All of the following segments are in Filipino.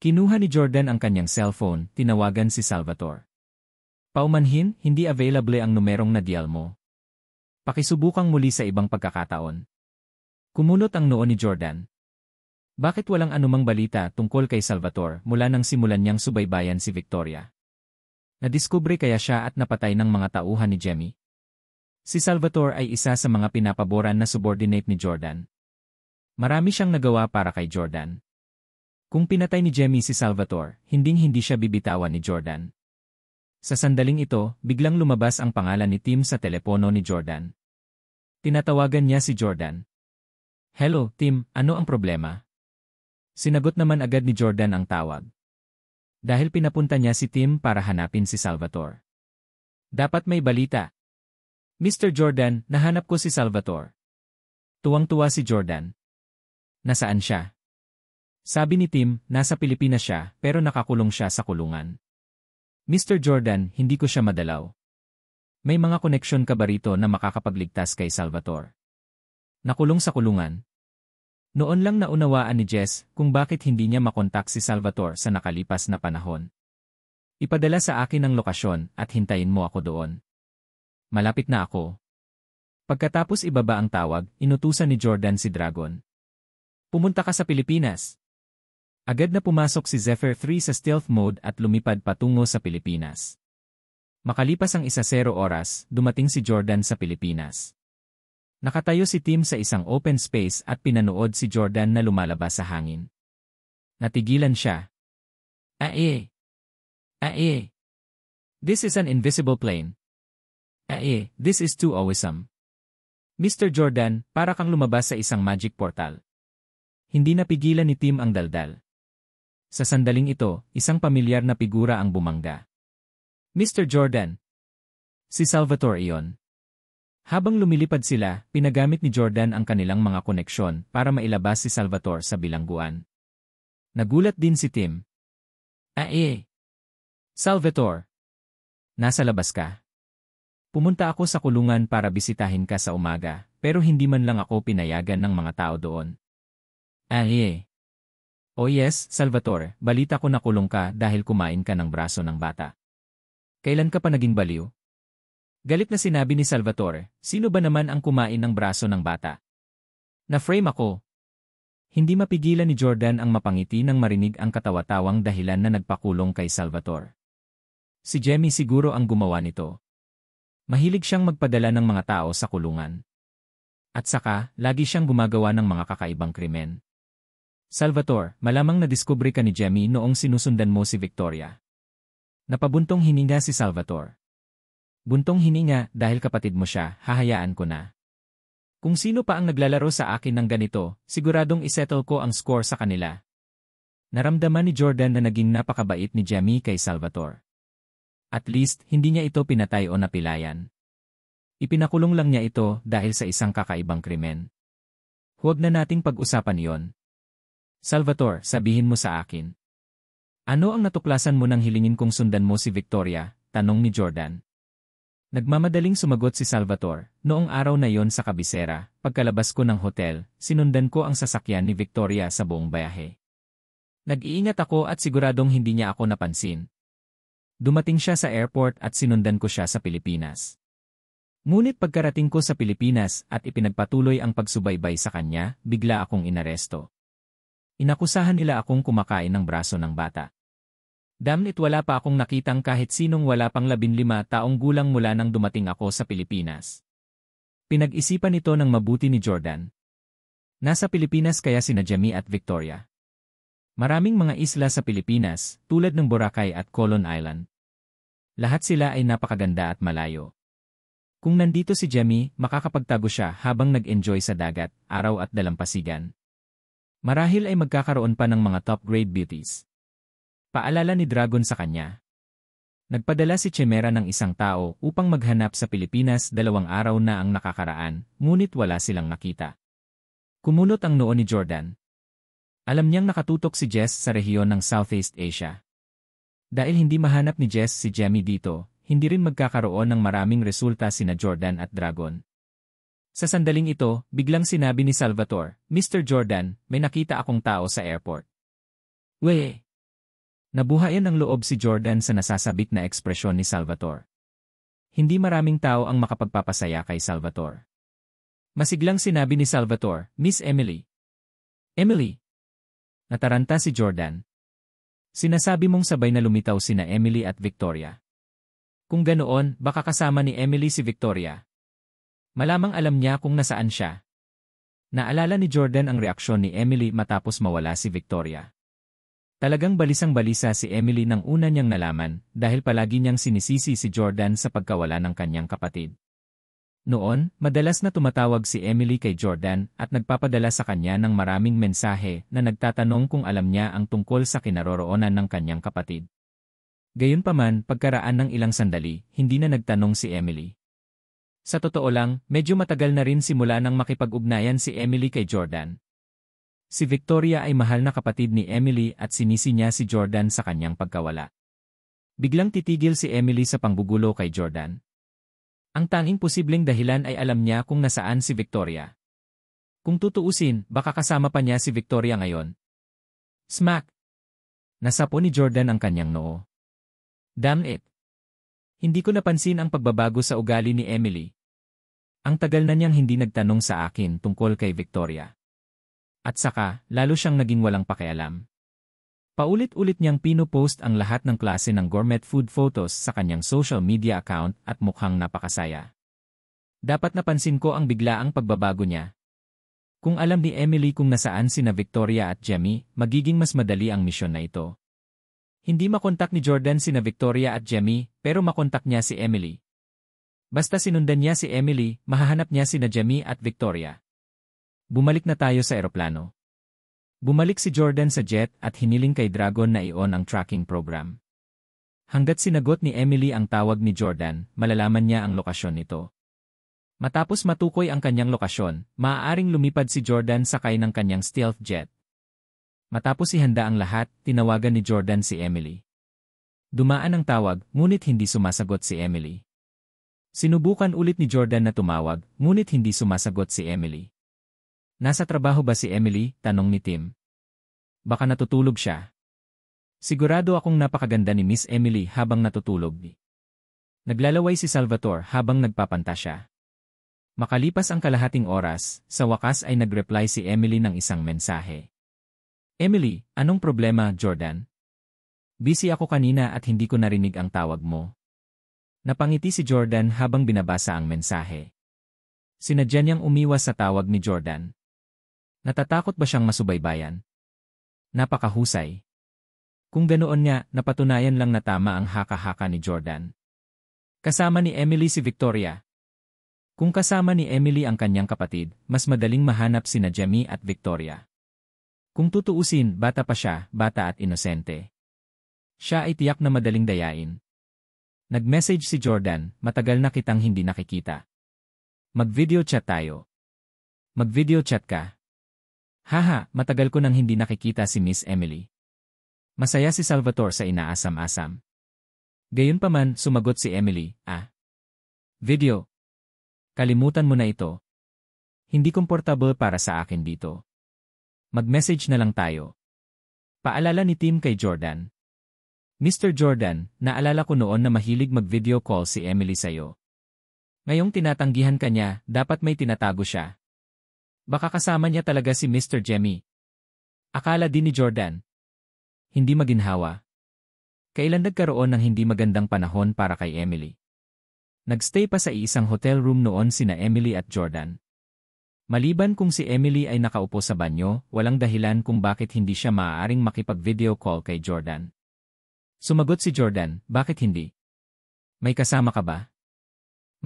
Kinuha ni Jordan ang kanyang cellphone, tinawagan si Salvatore. Paumanhin, hindi available ang numerong na-dial mo. Pakisubukang muli sa ibang pagkakataon. Kumunot ang noo ni Jordan. Bakit walang anumang balita tungkol kay Salvatore mula nang simulan niyang subaybayan si Victoria? Nadiskubre kaya siya at napatay ng mga tauhan ni Jemmy? Si Salvatore ay isa sa mga pinapaboran na subordinate ni Jordan. Marami siyang nagawa para kay Jordan. Kung pinatay ni Jemmy si Salvatore, hinding-hindi siya bibitawan ni Jordan. Sa sandaling ito, biglang lumabas ang pangalan ni Tim sa telepono ni Jordan. Tinatawagan niya si Jordan. "Hello, Tim, ano ang problema?" Sinagot naman agad ni Jordan ang tawag. Dahil pinapunta niya si Tim para hanapin si Salvatore. "Dapat may balita." "Mr. Jordan, nahanap ko si Salvatore." Tuwang-tuwa si Jordan. "Nasaan siya?" Sabi ni Tim, nasa Pilipinas siya pero nakakulong siya sa kulungan. "Mr. Jordan, hindi ko siya madalaw. May mga koneksyon ka ba rito na makakapagligtas kay Salvatore?" Nakulong sa kulungan. Noon lang naunawaan ni Jess kung bakit hindi niya makontak si Salvatore sa nakalipas na panahon. "Ipadala sa akin ang lokasyon at hintayin mo ako doon. Malapit na ako." Pagkatapos ibaba ang tawag, inutusan ni Jordan si Dragon. "Pumunta ka sa Pilipinas." Agad na pumasok si Zephyr 3 sa stealth mode at lumipad patungo sa Pilipinas. Makalipas ang 1-0 oras, dumating si Jordan sa Pilipinas. Nakatayo si Tim sa isang open space at pinanood si Jordan na lumalabas sa hangin. Natigilan siya. "Ae! Ae! This is an invisible plane. Ae, this is too awesome. Mr. Jordan, para kang lumabas sa isang magic portal." Hindi napigilan ni Tim ang daldal. Sa sandaling ito, isang pamilyar na figura ang bumangga. "Mr. Jordan." Si Salvatore iyon. Habang lumilipad sila, pinagamit ni Jordan ang kanilang mga koneksyon para mailabas si Salvatore sa bilangguan. Nagulat din si Tim. "Ae! Salvatore! Nasa labas ka?" "Pumunta ako sa kulungan para bisitahin ka sa umaga, pero hindi man lang ako pinayagan ng mga tao doon." "Ae! Oh yes, Salvatore, balita ko na kulong ka dahil kumain ka ng braso ng bata. Kailan ka pa naging baliw?" Galit na sinabi ni Salvatore, "Sino ba naman ang kumain ng braso ng bata? Na-frame ako." Hindi mapigilan ni Jordan ang mapangiti nang marinig ang katawa-tawang dahilan na nagpakulong kay Salvatore. Si Jemmy siguro ang gumawa nito. Mahilig siyang magpadala ng mga tao sa kulungan. At saka, lagi siyang gumagawa ng mga kakaibang krimen. "Salvatore, malamang nadiskubre ka ni Jemmy noong sinusundan mo si Victoria." Napabuntong hininga si Salvatore. "Buntong hininga dahil kapatid mo siya, hahayaan ko na. Kung sino pa ang naglalaro sa akin ng ganito, siguradong isettle ko ang score sa kanila." Naramdaman ni Jordan na naging napakabait ni Jemmy kay Salvatore. At least, hindi niya ito pinatay o napilayan. Ipinakulong lang niya ito dahil sa isang kakaibang krimen. Huwag na nating pag-usapan yon. "Salvatore, sabihin mo sa akin. Ano ang natuklasan mo nang hilingin kong sundan mo si Victoria?" tanong ni Jordan. Nagmamadaling sumagot si Salvatore. "Noong araw na yon sa kabisera, pagkalabas ko ng hotel, sinundan ko ang sasakyan ni Victoria sa buong bayahe. Nag-iingat ako at siguradong hindi niya ako napansin. Dumating siya sa airport at sinundan ko siya sa Pilipinas. Ngunit pagkarating ko sa Pilipinas at ipinagpatuloy ang pagsubaybay sa kanya, bigla akong inaresto. Inakusahan nila akong kumakain ng braso ng bata. Damn it, wala pa akong nakitang kahit sinong wala pang 15 taong gulang mula nang dumating ako sa Pilipinas." Pinag-isipan ito ng mabuti ni Jordan. Nasa Pilipinas kaya sina Jemmy at Victoria. Maraming mga isla sa Pilipinas, tulad ng Boracay at Colon Island. Lahat sila ay napakaganda at malayo. Kung nandito si Jemmy, makakapagtago siya habang nag-enjoy sa dagat, araw at dalampasigan. Marahil ay magkakaroon pa ng mga top-grade beauties. Paalala ni Dragon sa kanya. Nagpadala si Chimera ng isang tao upang maghanap sa Pilipinas 2 araw na ang nakakaraan, ngunit wala silang nakita. Kumunot ang noo ni Jordan. Alam niyang nakatutok si Jess sa rehiyon ng Southeast Asia. Dahil hindi mahanap ni Jess si Jemmy dito, hindi rin magkakaroon ng maraming resulta sina Jordan at Dragon. Sa sandaling ito, biglang sinabi ni Salvatore, "Mr. Jordan, may nakita akong tao sa airport." "Weh! Nabuhayan ng loob si Jordan sa nasasabik na ekspresyon ni Salvatore. Hindi maraming tao ang makapagpapasaya kay Salvatore. Masiglang sinabi ni Salvatore, "Miss Emily." "Emily?" Nataranta si Jordan. "Sinasabi mong sabay na lumitaw sina Emily at Victoria. Kung ganoon, baka kasama ni Emily si Victoria. Malamang alam niya kung nasaan siya." Naalala ni Jordan ang reaksyon ni Emily matapos mawala si Victoria. Talagang balisang-balisa si Emily nang una niyang nalaman dahil palagi niyang sinisisi si Jordan sa pagkawala ng kanyang kapatid. Noon, madalas na tumatawag si Emily kay Jordan at nagpapadala sa kanya ng maraming mensahe na nagtatanong kung alam niya ang tungkol sa kinaroroonan ng kanyang kapatid. Gayunpaman, pagkaraan ng ilang sandali, hindi na nagtanong si Emily. Sa totoo lang, medyo matagal na rin simula nang makipag-ugnayan si Emily kay Jordan. Si Victoria ay mahal na kapatid ni Emily at sinisi niya si Jordan sa kanyang pagkawala. Biglang titigil si Emily sa panggugulo kay Jordan. Ang tanging posibleng dahilan ay alam niya kung nasaan si Victoria. Kung tutuusin, baka kasama pa niya si Victoria ngayon. Smack! Nasapo ni Jordan ang kanyang noo. Damn it! Hindi ko napansin ang pagbabago sa ugali ni Emily. Ang tagal na niyang hindi nagtanong sa akin tungkol kay Victoria. At saka, lalo siyang naging walang pakialam. Paulit-ulit niyang pinopost ang lahat ng klase ng gourmet food photos sa kanyang social media account at mukhang napakasaya. Dapat napansin ko ang biglaang pagbabago niya. Kung alam ni Emily kung nasaan sina Victoria at Jemmy, magiging mas madali ang misyon na ito. Hindi makontak ni Jordan sina Victoria at Jemmy, pero makontak niya si Emily. Basta sinundan niya si Emily, mahahanap niya sina Jemmy at Victoria. Bumalik na tayo sa eroplano. Bumalik si Jordan sa jet at hiniling kay Dragon na i-on ang tracking program. Hanggat sinagot ni Emily ang tawag ni Jordan, malalaman niya ang lokasyon nito. Matapos matukoy ang kanyang lokasyon, maaaring lumipad si Jordan sakay ng kanyang stealth jet. Matapos ihanda ang lahat, tinawagan ni Jordan si Emily. Dumaan ang tawag, ngunit hindi sumasagot si Emily. Sinubukan ulit ni Jordan na tumawag, ngunit hindi sumasagot si Emily. Nasa trabaho ba si Emily? Tanong ni Tim. Baka natutulog siya. Sigurado akong napakaganda ni Miss Emily habang natutulog. Naglalaway si Salvatore habang nagpapanta siya. Makalipas ang kalahating oras, sa wakas ay nagreply si Emily ng isang mensahe. Emily, anong problema, Jordan? Busy ako kanina at hindi ko narinig ang tawag mo. Napangiti si Jordan habang binabasa ang mensahe. Sinadya niyang umiwas sa tawag ni Jordan. Natatakot ba siyang masubaybayan? Napakahusay. Kung ganoon nga, napatunayan lang na tama ang haka-haka ni Jordan. Kasama ni Emily si Victoria. Kung kasama ni Emily ang kanyang kapatid, mas madaling mahanap sina Jemmy at Victoria. Kung tutuusin, bata pa siya, bata at inosente. Siya ay tiyak na madaling dayain. Nag-message si Jordan, matagal na kitang hindi nakikita. Mag-video chat tayo. Mag-video chat ka. Haha, matagal ko nang hindi nakikita si Miss Emily. Masaya si Salvatore sa inaasam-asam. Gayunpaman, sumagot si Emily, video. Kalimutan mo na ito. Hindi komportable para sa akin dito. Mag-message na lang tayo. Paalala ni Tim kay Jordan. Mr. Jordan, naalala ko noon na mahilig mag-video call si Emily sa'yo. Ngayong tinatanggihan ka niya, dapat may tinatago siya. Baka kasama niya talaga si Mr. Jemmy. Akala din ni Jordan. Hindi maginhawa. Kailan nagkaroon ng hindi magandang panahon para kay Emily? Nagstay pa sa iisang hotel room noon sina Emily at Jordan. Maliban kung si Emily ay nakaupo sa banyo, walang dahilan kung bakit hindi siya maaaring makipag-video call kay Jordan. Sumagot si Jordan, bakit hindi? May kasama ka ba?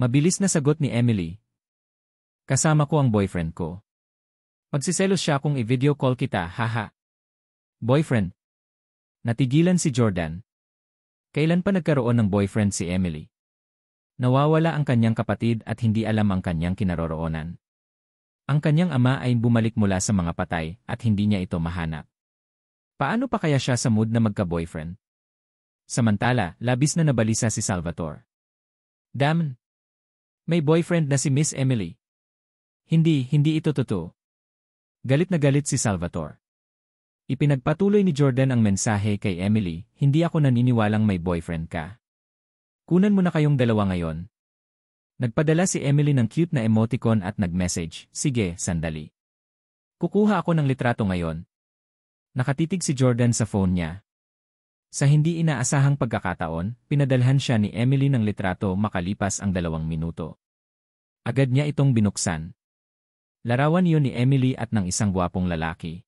Mabilis na sagot ni Emily. Kasama ko ang boyfriend ko. Magsiselos siya kung i-video call kita, haha. Boyfriend. Natigilan si Jordan. Kailan pa nagkaroon ng boyfriend si Emily? Nawawala ang kanyang kapatid at hindi alam ang kanyang kinaroroonan. Ang kanyang ama ay bumalik mula sa mga patay at hindi niya ito mahanap. Paano pa kaya siya sa mood na magka-boyfriend? Samantala, labis na nabalisa si Salvatore. Damn! May boyfriend na si Miss Emily. Hindi ito totoo. Galit na galit si Salvatore. Ipinagpatuloy ni Jordan ang mensahe kay Emily, hindi ako naniniwalang may boyfriend ka. Kunan mo na kayong dalawa ngayon. Nagpadala si Emily ng cute na emoticon at nag-message, sige, sandali. Kukuha ako ng litrato ngayon. Nakatitig si Jordan sa phone niya. Sa hindi inaasahang pagkakataon, pinadalhan siya ni Emily ng litrato makalipas ang 2 minuto. Agad niya itong binuksan. Larawan iyon ni Emily at ng isang gwapong lalaki.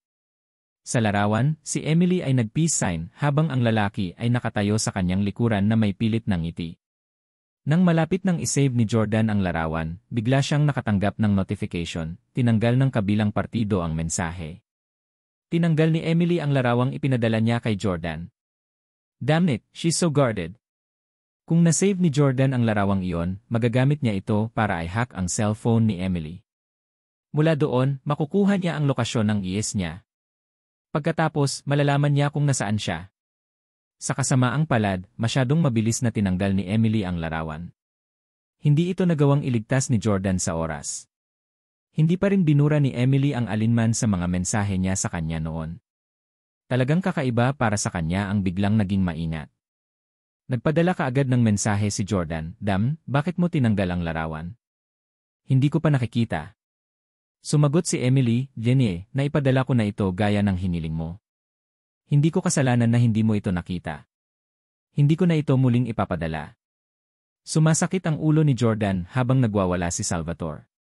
Sa larawan, si Emily ay nag-peace sign habang ang lalaki ay nakatayo sa kanyang likuran na may pilit ng ngiti. Nang malapit nang isave ni Jordan ang larawan, bigla siyang nakatanggap ng notification, tinanggal ng kabilang partido ang mensahe. Tinanggal ni Emily ang larawang ipinadala niya kay Jordan. Damn it, she's so guarded. Kung nasave ni Jordan ang larawang iyon, magagamit niya ito para i-hack ang cellphone ni Emily. Mula doon, makukuha niya ang lokasyon ng IS niya. Pagkatapos, malalaman niya kung nasaan siya. Sa kasamaang palad, masyadong mabilis na tinanggal ni Emily ang larawan. Hindi ito nagawang iligtas ni Jordan sa oras. Hindi pa rin binura ni Emily ang alinman sa mga mensahe niya sa kanya noon. Talagang kakaiba para sa kanya ang biglang naging maingat. Nagpadala kaagad ng mensahe si Jordan, "Dam, bakit mo tinanggal ang larawan?" "Hindi ko pa nakikita." Sumagot si Emily, "Jenny, naipadala ko na ito gaya ng hiniling mo. Hindi ko kasalanan na hindi mo ito nakita. Hindi ko na ito muling ipapadala." Sumasakit ang ulo ni Jordan habang nagwawala si Salvatore.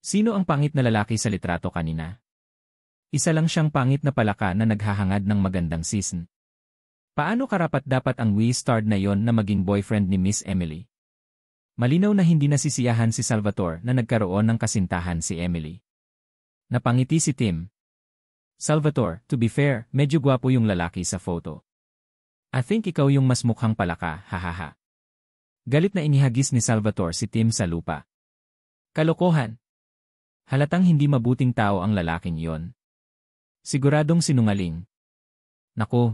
Sino ang pangit na lalaki sa litrato kanina? Isa lang siyang pangit na palaka na naghahangad ng magandang season. Paano karapat-dapat ang we-starred na yon na maging boyfriend ni Miss Emily? Malinaw na hindi nasisiyahan si Salvatore na nagkaroon ng kasintahan si Emily. Napangiti si Tim. "Salvatore, to be fair, medyo gwapo yung lalaki sa photo. I think ikaw yung mas mukhang palaka, hahaha." Galit na inihagis ni Salvatore si Tim sa lupa. Kalokohan. Halatang hindi mabuting tao ang lalaking iyon. Siguradong sinungaling. Naku.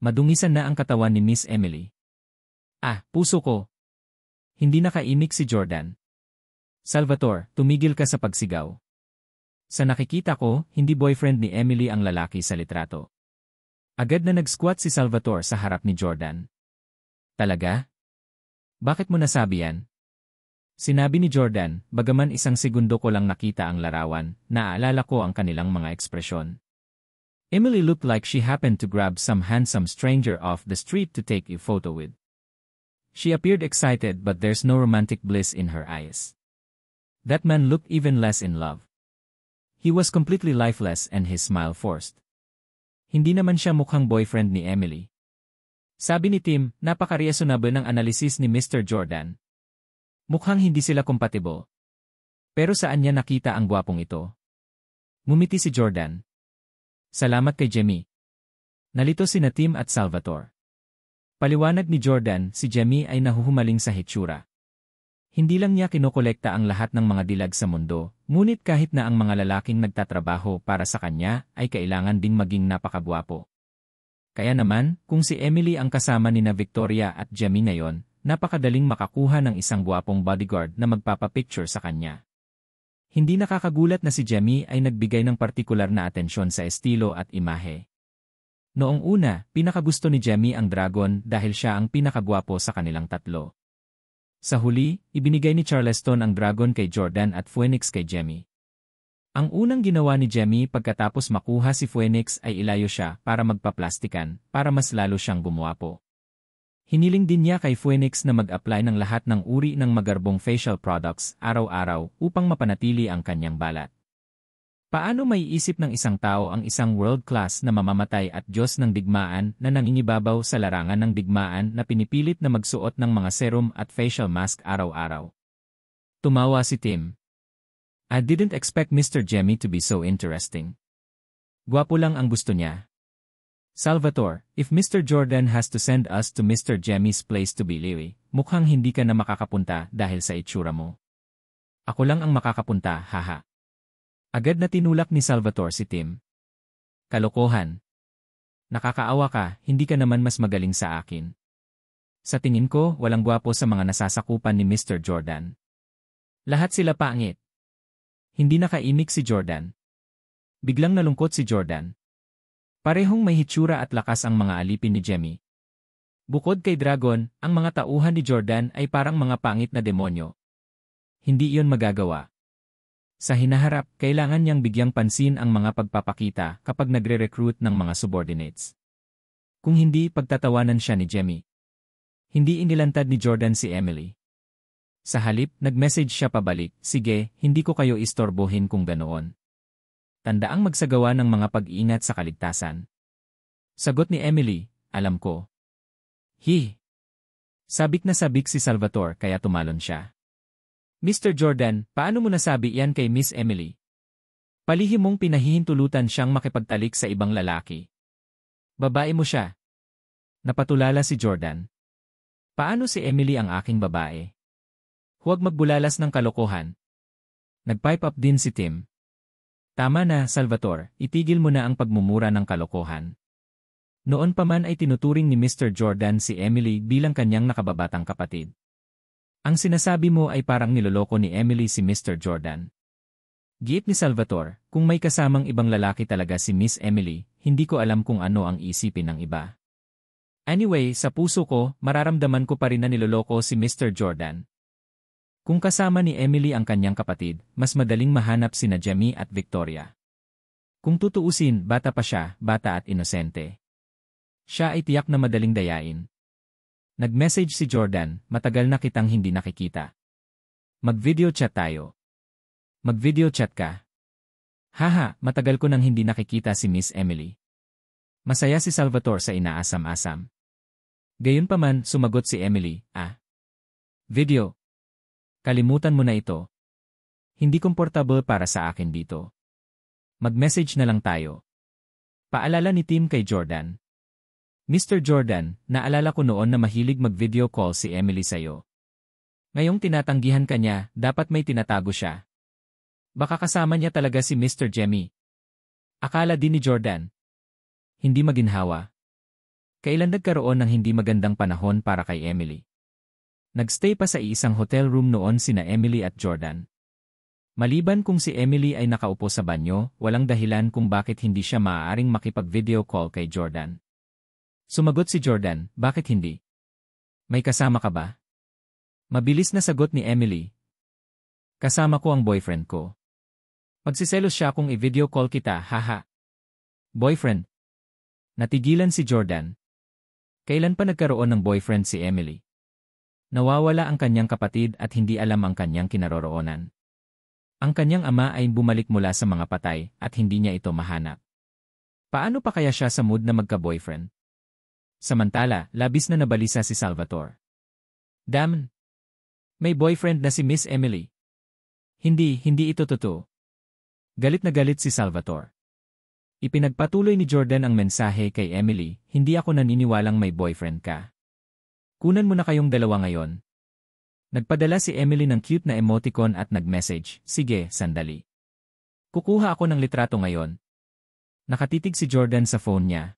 Madungisan na ang katawan ni Miss Emily. Puso ko. Hindi nakaimik si Jordan. "Salvatore, tumigil ka sa pagsigaw. Sa nakikita ko, hindi boyfriend ni Emily ang lalaki sa litrato." Agad na nag-squat si Salvatore sa harap ni Jordan. "Talaga? Bakit mo nasabi yan?" Sinabi ni Jordan, "Bagaman 1 segundo ko lang nakita ang larawan, naaalala ko ang kanilang mga ekspresyon. Emily looked like she happened to grab some handsome stranger off the street to take a photo with. She appeared excited but there's no romantic bliss in her eyes. That man looked even less in love. He was completely lifeless and his smile forced." Hindi naman siya mukhang boyfriend ni Emily. Sabi ni Tim, napaka-reasonable ng analysis ni Mr. Jordan. Mukhang hindi sila compatible. Pero saan niya nakita ang gwapong ito? Ngumiti si Jordan. "Salamat kay Jemmy." Nalito sina Tim at Salvatore. Paliwanag ni Jordan, si Jemmy ay nahuhumaling sa hitsura. Hindi lang niya kinokolekta ang lahat ng mga dilag sa mundo, ngunit kahit na ang mga lalaking nagtatrabaho para sa kanya ay kailangan ding maging napakagwapo. Kaya naman, kung si Emily ang kasama ni na Victoria at Jemmy ngayon, napakadaling makakuha ng isang gwapong bodyguard na magpapapicture sa kanya. Hindi nakakagulat na si Jemmy ay nagbigay ng partikular na atensyon sa estilo at imahe. Noong una, pinakagusto ni Jemmy ang dragon dahil siya ang pinakagwapo sa kanilang tatlo. Sa huli, ibinigay ni Charleston ang dragon kay Jordan at Phoenix kay Jemmy. Ang unang ginawa ni Jemmy pagkatapos makuha si Phoenix ay ilayo siya para magpaplastikan, para mas lalo siyang gumwapo. Hiniling din niya kay Phoenix na mag-apply ng lahat ng uri ng magarbong facial products araw-araw upang mapanatili ang kanyang balat. Paano maiisip ng isang tao ang isang world-class na mamamatay at Diyos ng digmaan na nangingibabaw sa larangan ng digmaan na pinipilit na magsuot ng mga serum at facial mask araw-araw? Tumawa si Tim. "I didn't expect Mr. Jemmy to be so interesting. Gwapo lang ang gusto niya." "Salvatore, if Mr. Jordan has to send us to Mr. Jemmy's place to be liwi, mukhang hindi ka na makakapunta dahil sa itsura mo." "Ako lang ang makakapunta, haha." Agad na tinulak ni Salvatore si Tim. "Kalokohan. Nakakaawa ka, hindi ka naman mas magaling sa akin. Sa tingin ko, walang gwapo sa mga nasasakupan ni Mr. Jordan. Lahat sila pangit." Hindi nakaimik si Jordan. Biglang nalungkot si Jordan. Parehong may hitsura at lakas ang mga alipin ni Jemmy. Bukod kay Dragon, ang mga tauhan ni Jordan ay parang mga pangit na demonyo. Hindi iyon magagawa. Sa hinaharap, kailangan niyang bigyang pansin ang mga pagpapakita kapag nagre-recruit ng mga subordinates. Kung hindi, pagtatawanan siya ni Jemmy. Hindi inilantad ni Jordan si Emily. Sa halip, nag-message siya pabalik, "Sige, hindi ko kayo istorbohin kung ganoon. Tandaang magsagawa ng mga pag-iingat sa kaligtasan." Sagot ni Emily, "Alam ko." Sabik na sabik si Salvatore kaya tumalon siya. "Mr. Jordan, paano mo nasabi yan kay Miss Emily? Palihim mong pinahihintulutan siyang makipagtalik sa ibang lalaki. Babae mo siya." Napatulala si Jordan. "Paano si Emily ang aking babae? Huwag magbulalas ng kalokohan." Nag-pipe up din si Tim. "Tama na, Salvatore, itigil mo na ang pagmumura ng kalokohan." Noon pa man ay tinuturing ni Mr. Jordan si Emily bilang kanyang nakababatang kapatid. "Ang sinasabi mo ay parang niloloko ni Emily si Mr. Jordan." Giit ni Salvatore, "Kung may kasamang ibang lalaki talaga si Miss Emily, hindi ko alam kung ano ang isipin ng iba. Anyway, sa puso ko, mararamdaman ko pa rin na niloloko si Mr. Jordan. Kung kasama ni Emily ang kanyang kapatid, mas madaling mahanap sina Jamie at Victoria. Kung tutuusin, bata pa siya, bata at inosente. Siya ay tiyak na madaling dayain." Nag-message si Jordan, "Matagal na kitang hindi nakikita. Mag-video chat tayo." "Mag-video chat ka? Haha, matagal ko nang hindi nakikita si Miss Emily." Masaya si Salvatore sa inaasam-asam. Gayunpaman, sumagot si Emily, "Video? Kalimutan mo na ito. Hindi komportable para sa akin dito. Mag-message na lang tayo." Paalala ni Tim kay Jordan. "Mr. Jordan, naalala ko noon na mahilig mag-video call si Emily sa'yo. Ngayong tinatanggihan ka niya, dapat may tinatago siya. Baka kasama niya talaga si Mr. Jemmy." Akala din ni Jordan. Hindi maginhawa. Kailan nagkaroon ng hindi magandang panahon para kay Emily? Nagstay pa sa iisang hotel room noon sina Emily at Jordan. Maliban kung si Emily ay nakaupo sa banyo, walang dahilan kung bakit hindi siya maaaring makipag-video call kay Jordan. Sumagot si Jordan, "Bakit hindi? May kasama ka ba?" Mabilis na sagot ni Emily. "Kasama ko ang boyfriend ko. Magsiselos siya kung i-video call kita, haha." "Boyfriend?" Natigilan si Jordan. Kailan pa nagkaroon ng boyfriend si Emily? Nawawala ang kanyang kapatid at hindi alam ang kanyang kinaroroonan. Ang kanyang ama ay bumalik mula sa mga patay at hindi niya ito mahanap. Paano pa kaya siya sa mood na magka-boyfriend? Samantala, labis na nabalisa si Salvatore. "Damn! May boyfriend na si Miss Emily." Hindi ito totoo." Galit na galit si Salvatore. Ipinagpatuloy ni Jordan ang mensahe kay Emily, "Hindi ako naniniwalang may boyfriend ka. Kunan mo na kayong dalawa ngayon." Nagpadala si Emily ng cute na emoticon at nag-message, "Sige, sandali. Kukuha ako ng litrato ngayon." Nakatitig si Jordan sa phone niya.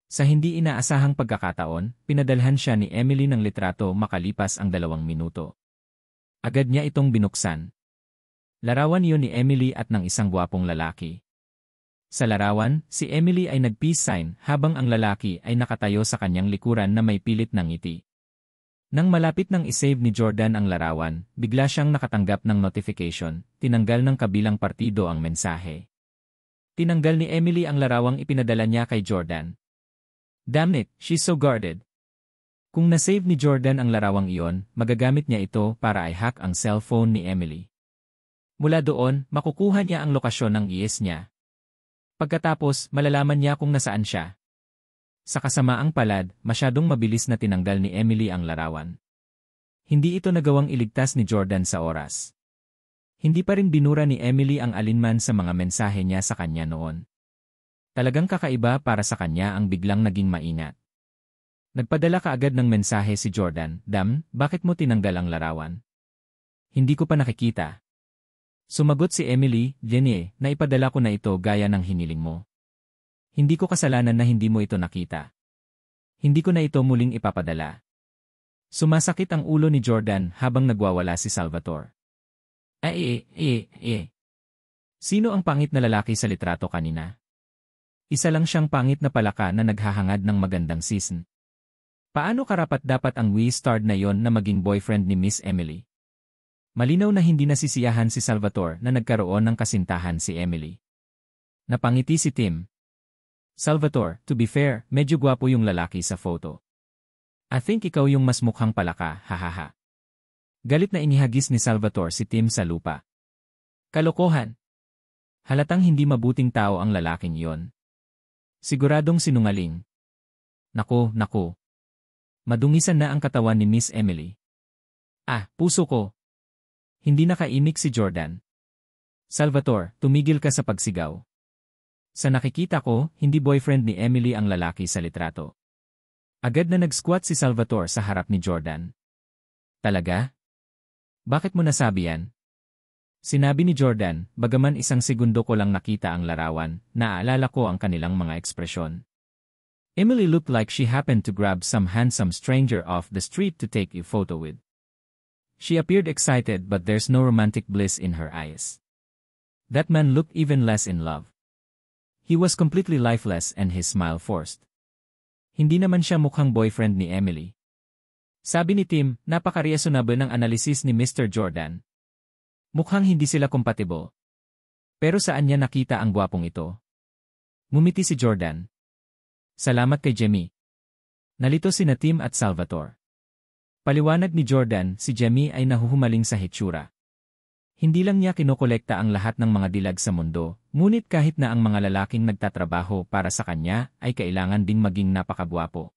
Sa hindi inaasahang pagkakataon, pinadalhan siya ni Emily ng litrato makalipas ang 2 minuto. Agad niya itong binuksan. Larawan iyon ni Emily at ng isang gwapong lalaki. Sa larawan, si Emily ay nag-peace sign habang ang lalaki ay nakatayo sa kanyang likuran na may pilit ng ngiti. Nang malapit nang isave ni Jordan ang larawan, bigla siyang nakatanggap ng notification, tinanggal ng kabilang partido ang mensahe. Tinanggal ni Emily ang larawang ipinadala niya kay Jordan. Damn it, she's so guarded. Kung nasave ni Jordan ang larawang iyon, magagamit niya ito para i-hack ang cellphone ni Emily. Mula doon, makukuha niya ang lokasyon ng IS niya. Pagkatapos, malalaman niya kung nasaan siya. Sa kasamaang palad, masyadong mabilis na tinanggal ni Emily ang larawan. Hindi ito nagawang iligtas ni Jordan sa oras. Hindi pa rin binura ni Emily ang alinman sa mga mensahe niya sa kanya noon. Talagang kakaiba para sa kanya ang biglang naging maingat. Nagpadala kaagad ng mensahe si Jordan, "Dam, bakit mo tinanggal ang larawan? Hindi ko pa nakikita." Sumagot si Emily, "Jenny, naipadala ko na ito gaya ng hiniling mo. Hindi ko kasalanan na hindi mo ito nakita. Hindi ko na ito muling ipapadala." Sumasakit ang ulo ni Jordan habang nagwawala si Salvatore. Sino ang pangit na lalaki sa litrato kanina? Isa lang siyang pangit na palaka na naghahangad ng magandang season. Paano karapat-dapat ang we-starred na yon na maging boyfriend ni Miss Emily? Malinaw na hindi nasisiyahan si Salvatore na nagkaroon ng kasintahan si Emily. Napangiti si Tim. Salvatore, to be fair, medyo gwapo yung lalaki sa photo. I think ikaw yung mas mukhang palaka, hahaha. Galit na inihagis ni Salvatore si Tim sa lupa. Kalokohan. Halatang hindi mabuting tao ang lalaking yon. Siguradong sinungaling. Naku. Madungisan na ang katawan ni Miss Emily. Ah, puso ko. Hindi nakaimik si Jordan. Salvatore, tumigil ka sa pagsigaw. Sa nakikita ko, hindi boyfriend ni Emily ang lalaki sa litrato. Agad na nag-squat si Salvatore sa harap ni Jordan. Talaga? Bakit mo nasabi yan? Sinabi ni Jordan, bagaman isang segundo ko lang nakita ang larawan, naaalala ko ang kanilang mga ekspresyon. Emily looked like she happened to grab some handsome stranger off the street to take a photo with. She appeared excited but there's no romantic bliss in her eyes. That man looked even less in love. He was completely lifeless and his smile forced. Hindi naman siya mukhang boyfriend ni Emily. Sabi ni Tim, napaka-reasonable ng analysis ni Mr. Jordan. Mukhang hindi sila compatible. Pero saan niya nakita ang gwapong ito? Ngumiti si Jordan. Salamat kay Jemmy. Nalito sina Tim at Salvatore. Paliwanag ni Jordan, si Jemmy ay nahuhumaling sa hitsura. Hindi lang niya kinokolekta ang lahat ng mga dilag sa mundo, ngunit kahit na ang mga lalaking nagtatrabaho para sa kanya ay kailangan ding maging napakagwapo.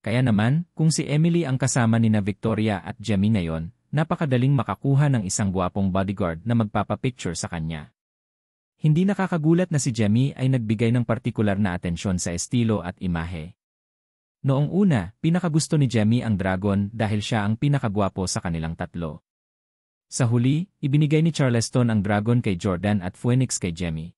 Kaya naman, kung si Emily ang kasama ni na Victoria at Jemmy ngayon, napakadaling makakuha ng isang gwapong bodyguard na magpapapicture sa kanya. Hindi nakakagulat na si Jemmy ay nagbigay ng partikular na atensyon sa estilo at imahe. Noong una, pinakagusto ni Jemmy ang dragon dahil siya ang pinakagwapo sa kanilang tatlo. Sa huli, ibinigay ni Charleston ang dragon kay Jordan at Phoenix kay Jemmy.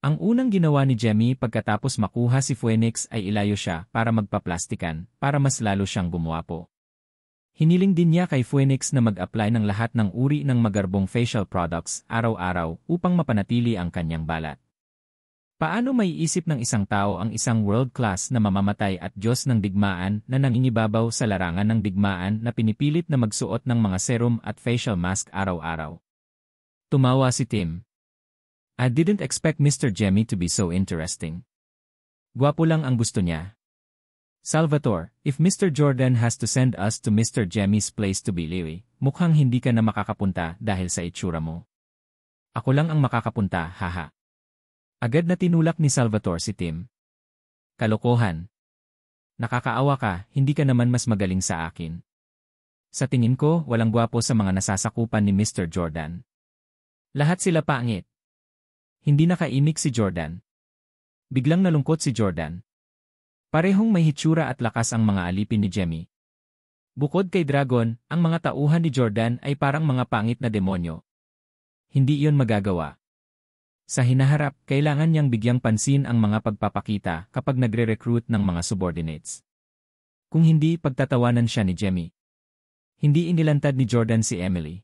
Ang unang ginawa ni Jemmy pagkatapos makuha si Phoenix ay ilayo siya para magpaplastikan, para mas lalo siyang gumwapo. Hiniling din niya kay Phoenix na mag-apply ng lahat ng uri ng magarbong facial products araw-araw upang mapanatili ang kanyang balat. Paano maiisip ng isang tao ang isang world-class na mamamatay at Diyos ng digmaan na nangingibabaw sa larangan ng digmaan na pinipilit na magsuot ng mga serum at facial mask araw-araw? Tumawa si Tim. I didn't expect Mr. Jemmy to be so interesting. Gwapo lang ang gusto niya. Salvatore, if Mr. Jordan has to send us to Mr. Jemmy's place to be liwi, mukhang hindi ka na makakapunta dahil sa itsura mo. Ako lang ang makakapunta, haha. Agad na tinulak ni Salvatore si Tim. Kalokohan. Nakakaawa ka, hindi ka naman mas magaling sa akin. Sa tingin ko, walang gwapo sa mga nasasakupan ni Mr. Jordan. Lahat sila pangit. Hindi nakaimik si Jordan. Biglang nalungkot si Jordan. Parehong may hitsura at lakas ang mga alipin ni Jemmy. Bukod kay Dragon, ang mga tauhan ni Jordan ay parang mga pangit na demonyo. Hindi iyon magagawa. Sa hinaharap, kailangan niyang bigyang pansin ang mga pagpapakita kapag nagre-recruit ng mga subordinates. Kung hindi, pagtatawanan siya ni Jemmy. Hindi inilantad ni Jordan si Emily.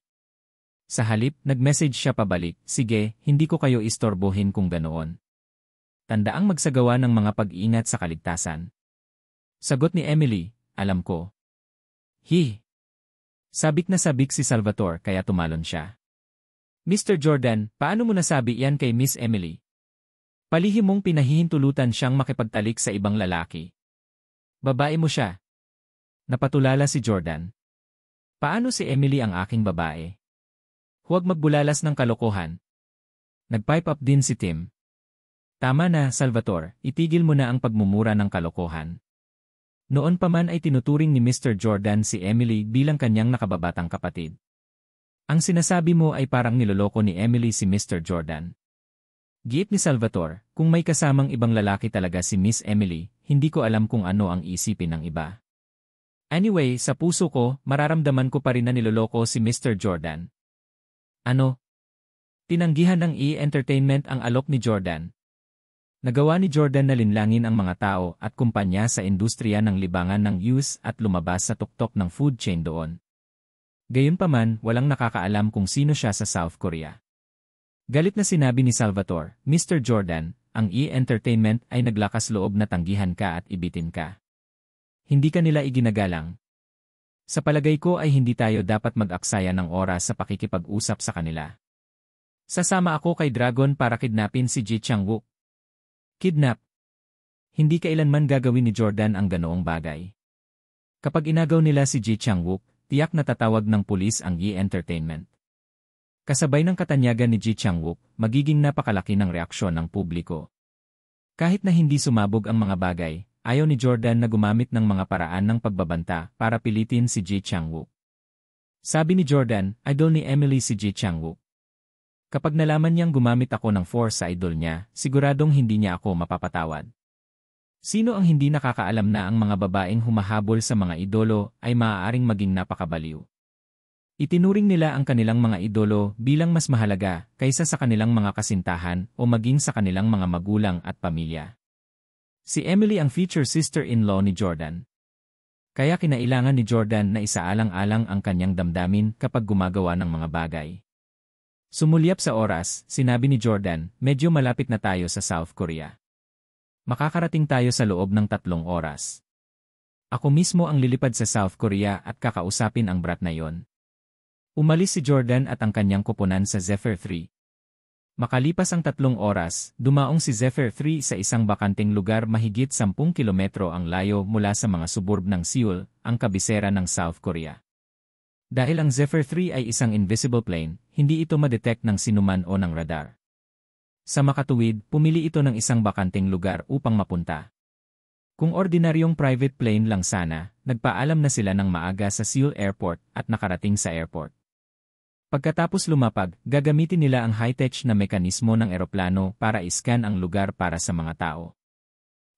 Sa halip, nag-message siya pabalik, sige, hindi ko kayo istorbohin kung ganoon. Tandaang magsagawa ng mga pag-iingat sa kaligtasan. Sagot ni Emily, alam ko. Sabik na sabik si Salvatore kaya tumalon siya. Mr. Jordan, paano mo nasabi yan kay Miss Emily? Palihim mong pinahihintulutan siyang makipagtalik sa ibang lalaki. Babae mo siya. Napatulala si Jordan. Paano si Emily ang aking babae? Huwag magbulalas ng kalokohan. Nag-pipe up din si Tim. Tama na, Salvatore, itigil mo na ang pagmumura ng kalokohan. Noon pa man ay tinuturing ni Mr. Jordan si Emily bilang kanyang nakababatang kapatid. Ang sinasabi mo ay parang niloloko ni Emily si Mr. Jordan. Giit ni Salvatore, kung may kasamang ibang lalaki talaga si Miss Emily, hindi ko alam kung ano ang isipin ng iba. Anyway, sa puso ko, mararamdaman ko pa rin na niloloko si Mr. Jordan. Ano? Tinanggihan ng E! Entertainment ang alok ni Jordan. Nagawa ni Jordan na linlangin ang mga tao at kumpanya sa industriya ng libangan ng news at lumabas sa tuktok ng food chain doon. Gayunpaman, walang nakakaalam kung sino siya sa South Korea. Galit na sinabi ni Salvatore, Mr. Jordan, ang E-Entertainment ay naglakas loob na tanggihan ka at ibitin ka. Hindi ka nila iginagalang. Sa palagay ko ay hindi tayo dapat mag-aksaya ng oras sa pakikipag-usap sa kanila. Sasama ako kay Dragon para kidnapin si Ji Chang-wook. Kidnap? Hindi kailanman gagawin ni Jordan ang ganoong bagay. Kapag inagaw nila si Ji Chang-wook, tiyak na tatawag ng pulis ang E-Entertainment. Kasabay ng katanyagan ni Ji Chang-wook, magiging napakalaki ng reaksyon ng publiko. Kahit na hindi sumabog ang mga bagay, ayaw ni Jordan na gumamit ng mga paraan ng pagbabanta para pilitin si Ji Chang-wook. Sabi ni Jordan, idol ni Emily si Ji Chang-wook. Kapag nalaman niyang gumamit ako ng force sa idol niya, siguradong hindi niya ako mapapatawad. Sino ang hindi nakakaalam na ang mga babaeng humahabol sa mga idolo ay maaaring maging napakabaliw? Itinuring nila ang kanilang mga idolo bilang mas mahalaga kaysa sa kanilang mga kasintahan o maging sa kanilang mga magulang at pamilya. Si Emily ang future sister-in-law ni Jordan. Kaya kinailangan ni Jordan na isaalang-alang ang kanyang damdamin kapag gumagawa ng mga bagay. Sumulyap sa oras, sinabi ni Jordan, medyo malapit na tayo sa South Korea. Makakarating tayo sa loob ng 3 oras. Ako mismo ang lilipad sa South Korea at kakausapin ang brat na yon. Umalis si Jordan at ang kanyang koponan sa Zephyr 3. Makalipas ang 3 oras, dumaong si Zephyr 3 sa isang bakanteng lugar mahigit 10 kilometro ang layo mula sa mga suburb ng Seoul, ang kabisera ng South Korea. Dahil ang Zephyr 3 ay isang invisible plane, hindi ito ma-detect ng sinuman o ng radar. Sa makatuwid, pumili ito ng isang bakanteng lugar upang mapunta. Kung ordinaryong private plane lang sana, nagpaalam na sila ng maaga sa Seoul Airport at nakarating sa airport. Pagkatapos lumapag, gagamitin nila ang high-tech na mekanismo ng eroplano para iskan ang lugar para sa mga tao.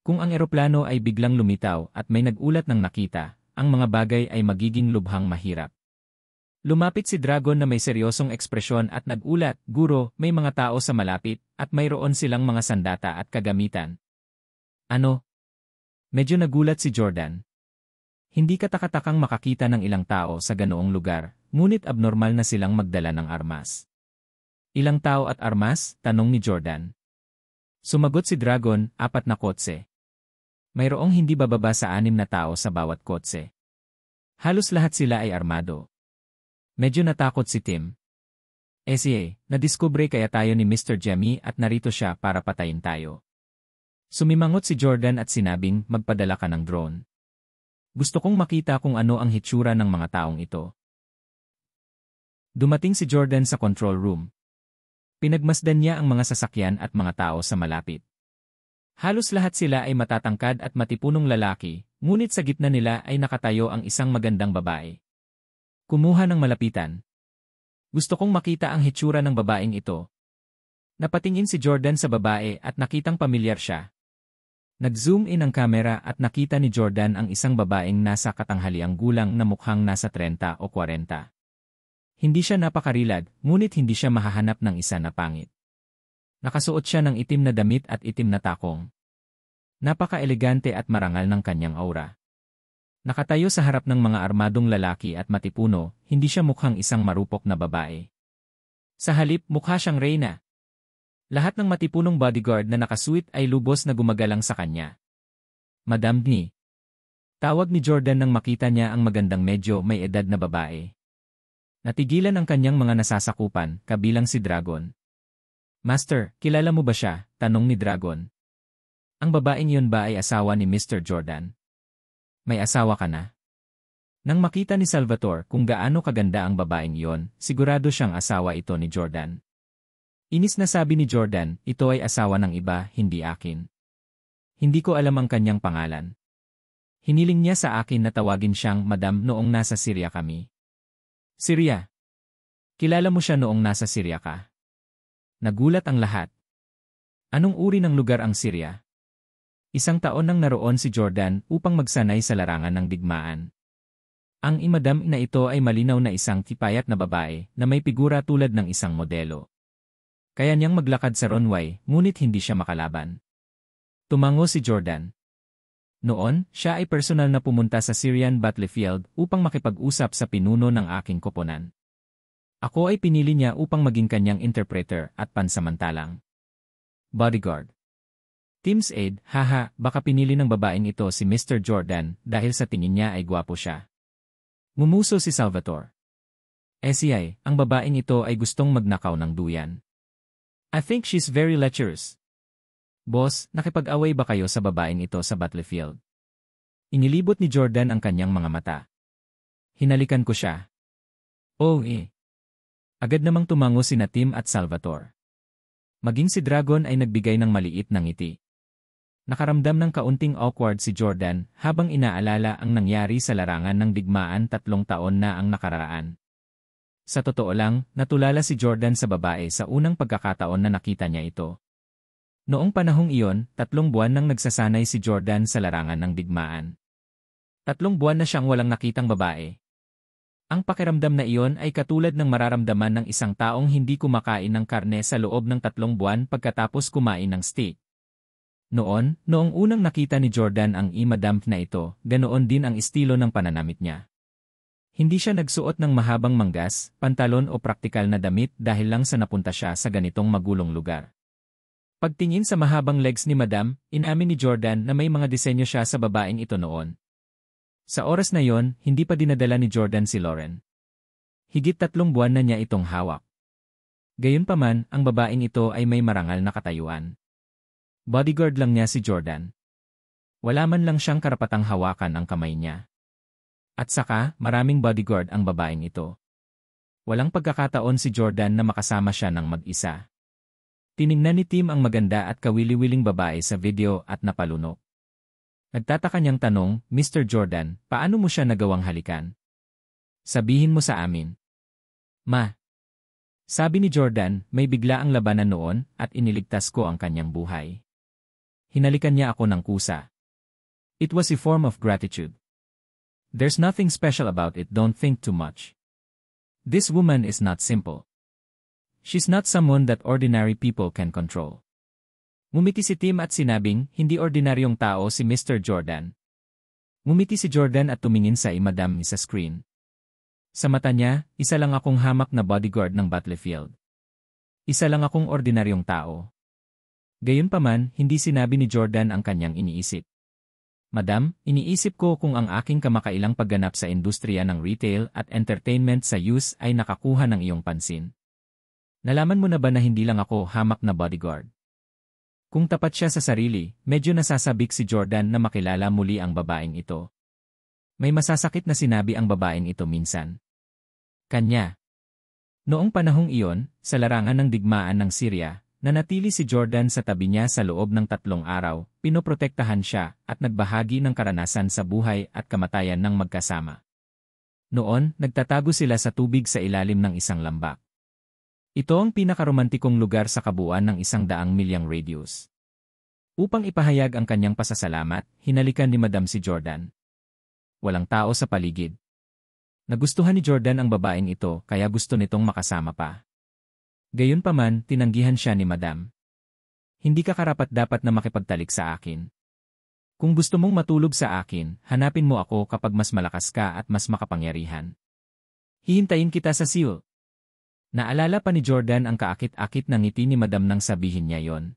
Kung ang eroplano ay biglang lumitaw at may nagulat ng nakita, ang mga bagay ay magiging lubhang mahirap. Lumapit si Dragon na may seryosong ekspresyon at nagulat, guro, may mga tao sa malapit at mayroon silang mga sandata at kagamitan. Ano? Medyo nagulat si Jordan. Hindi katakatakang makakita ng ilang tao sa ganoong lugar. Ngunit abnormal na silang magdala ng armas. Ilang tao at armas? Tanong ni Jordan. Sumagot si Dragon, 4 na kotse. Mayroong hindi bababa sa 6 na tao sa bawat kotse. Halos lahat sila ay armado. Medyo natakot si Tim. Nadiskubre kaya tayo ni Mr. Jemmy at narito siya para patayin tayo. Sumimangot si Jordan at sinabing, magpadala ka ng drone. Gusto kong makita kung ano ang hitsura ng mga taong ito. Dumating si Jordan sa control room. Pinagmasdan niya ang mga sasakyan at mga tao sa malapit. Halos lahat sila ay matatangkad at matipunong lalaki, ngunit sa gitna nila ay nakatayo ang isang magandang babae. Kumuha ng malapitan. Gusto kong makita ang hitsura ng babaeng ito. Napatingin si Jordan sa babae at nakitang pamilyar siya. Nag-zoom in ang kamera at nakita ni Jordan ang isang babaeng nasa katanghaliang gulang na mukhang nasa 30 o 40. Hindi siya napakarilag, ngunit hindi siya mahahanap ng isa na pangit. Nakasuot siya ng itim na damit at itim na takong. Napaka-elegante at marangal ng kanyang aura. Nakatayo sa harap ng mga armadong lalaki at matipuno, hindi siya mukhang isang marupok na babae. Sa halip, mukha siyang reyna. Lahat ng matipunong bodyguard na nakasuit ay lubos na gumagalang sa kanya. Madam Ni. Tawag ni Jordan nang makita niya ang magandang medyo may edad na babae. Natigilan ang kanyang mga nasasakupan, kabilang si Dragon. Master, kilala mo ba siya? Tanong ni Dragon. Ang babaeng yun ba ay asawa ni Mr. Jordan? May asawa ka na? Nang makita ni Salvatore kung gaano kaganda ang babaeng yon, sigurado siyang asawa ito ni Jordan. Inis na sabi ni Jordan, ito ay asawa ng iba, hindi akin. Hindi ko alam ang kanyang pangalan. Hiniling niya sa akin na tawagin siyang Madam noong nasa Syria kami. Syria. Kilala mo siya noong nasa Syria ka? Nagulat ang lahat. Anong uri ng lugar ang Syria? 1 taon nang naroon si Jordan upang magsanay sa larangan ng digmaan. Ang imadam na ito ay malinaw na isang tipayat na babae na may figura tulad ng isang modelo. Kaya niyang maglakad sa runway, ngunit hindi siya makalaban. Tumango si Jordan. Noon, siya ay personal na pumunta sa Syrian battlefield upang makipag-usap sa pinuno ng aking koponan. Ako ay pinili niya upang maging kanyang interpreter at pansamantalang bodyguard. Tim's aide, haha, baka pinili ng babaeng ito si Mr. Jordan dahil sa tingin niya ay gwapo siya. Ngumuso si Salvatore. SCI, ang babaeng ito ay gustong magnakaw ng duyan. I think she's very lecherous. Boss, nakipag-away ba kayo sa babaeng ito sa battlefield? Inilibot ni Jordan ang kanyang mga mata. Hinalikan ko siya. Oh eh. Agad namang tumango sina Tim at Salvatore. Maging si Dragon ay nagbigay ng maliit na ngiti. Nakaramdam ng kaunting awkward si Jordan habang inaalala ang nangyari sa larangan ng digmaan 3 taon na ang nakararaan. Sa totoo lang, natulala si Jordan sa babae sa unang pagkakataon na nakita niya ito. Noong panahong iyon, 3 buwan nang nagsasanay si Jordan sa larangan ng digmaan. 3 buwan na siyang walang nakitang babae. Ang pakiramdam na iyon ay katulad ng mararamdaman ng isang taong hindi kumakain ng karne sa loob ng 3 buwan pagkatapos kumain ng steak. Noong unang nakita ni Jordan ang Madam na ito, ganoon din ang estilo ng pananamit niya. Hindi siya nagsuot ng mahabang manggas, pantalon o praktikal na damit dahil lang sa napunta siya sa ganitong magulong lugar. Pagtingin sa mahabang legs ni Madam, inamin ni Jordan na may mga disenyo siya sa babaeng ito noon. Sa oras na yon, hindi pa dinadala ni Jordan si Lauren. Higit 3 buwan na niya itong hawak. Gayunpaman, ang babaeng ito ay may marangal na katayuan. Bodyguard lang niya si Jordan. Wala man lang siyang karapatang hawakan ang kamay niya. At saka, maraming bodyguard ang babaeng ito. Walang pagkakataon si Jordan na makasama siya ng mag-isa. Tiningnan ni Tim ang maganda at kawili-wiling babae sa video at napalunok. Nagtataka niyang tanong, Mr. Jordan, paano mo siya nagawang halikan? Sabihin mo sa amin. Ma. Sabi ni Jordan, may bigla ang labanan noon at iniligtas ko ang kanyang buhay. Hinalikan niya ako ng kusa. It was a form of gratitude. There's nothing special about it, don't think too much. This woman is not simple. She's not someone that ordinary people can control. Ngumiti si Tim at sinabing, hindi ordinaryong tao si Mr. Jordan. Ngumiti si Jordan at tumingin sa Madam sa screen. Sa mata niya, isa lang akong hamak na bodyguard ng battlefield. Isa lang akong ordinaryong tao. Gayunpaman, hindi sinabi ni Jordan ang kanyang iniisip. Madam, iniisip ko kung ang aking kamakailang pagganap sa industriya ng retail at entertainment sa US ay nakakuha ng iyong pansin. Nalaman mo na ba na hindi lang ako hamak na bodyguard? Kung tapat siya sa sarili, medyo nasasabik si Jordan na makilala muli ang babaeng ito. May masasakit na sinabi ang babaeng ito minsan. Kanya. Noong panahong iyon, sa larangan ng digmaan ng Syria, nanatili si Jordan sa tabi niya sa loob ng 3 araw, pinoprotektahan siya at nagbahagi ng karanasan sa buhay at kamatayan ng magkasama. Noon, nagtatago sila sa tubig sa ilalim ng isang lambak. Ito ang pinakaromantikong lugar sa kabuuan ng 100 milyang radius. Upang ipahayag ang kanyang pasasalamat, hinalikan ni Madam si Jordan. Walang tao sa paligid. Nagustuhan ni Jordan ang babaeng ito kaya gusto nitong makasama pa. Gayunpaman, tinanggihan siya ni Madam. Hindi ka karapat-dapat na makipagtalik sa akin. Kung gusto mong matulog sa akin, hanapin mo ako kapag mas malakas ka at mas makapangyarihan. Hihintayin kita sa seal. Naalala pa ni Jordan ang kaakit-akit na ngiti ni Madam nang sabihin niya yon.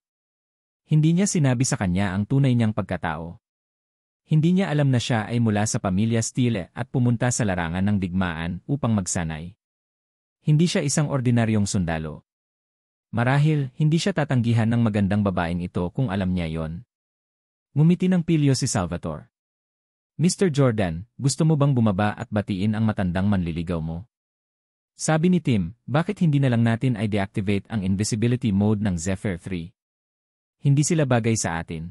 Hindi niya sinabi sa kanya ang tunay niyang pagkatao. Hindi niya alam na siya ay mula sa pamilya Steele at pumunta sa larangan ng digmaan upang magsanay. Hindi siya isang ordinaryong sundalo. Marahil, hindi siya tatanggihan ng magandang babaeng ito kung alam niya yon. Ngumiti ng pilyo si Salvatore. Mr. Jordan, gusto mo bang bumaba at batiin ang matandang manliligaw mo? Sabi ni Tim, bakit hindi na lang natin ay deactivate ang invisibility mode ng Zephyr 3? Hindi sila bagay sa atin.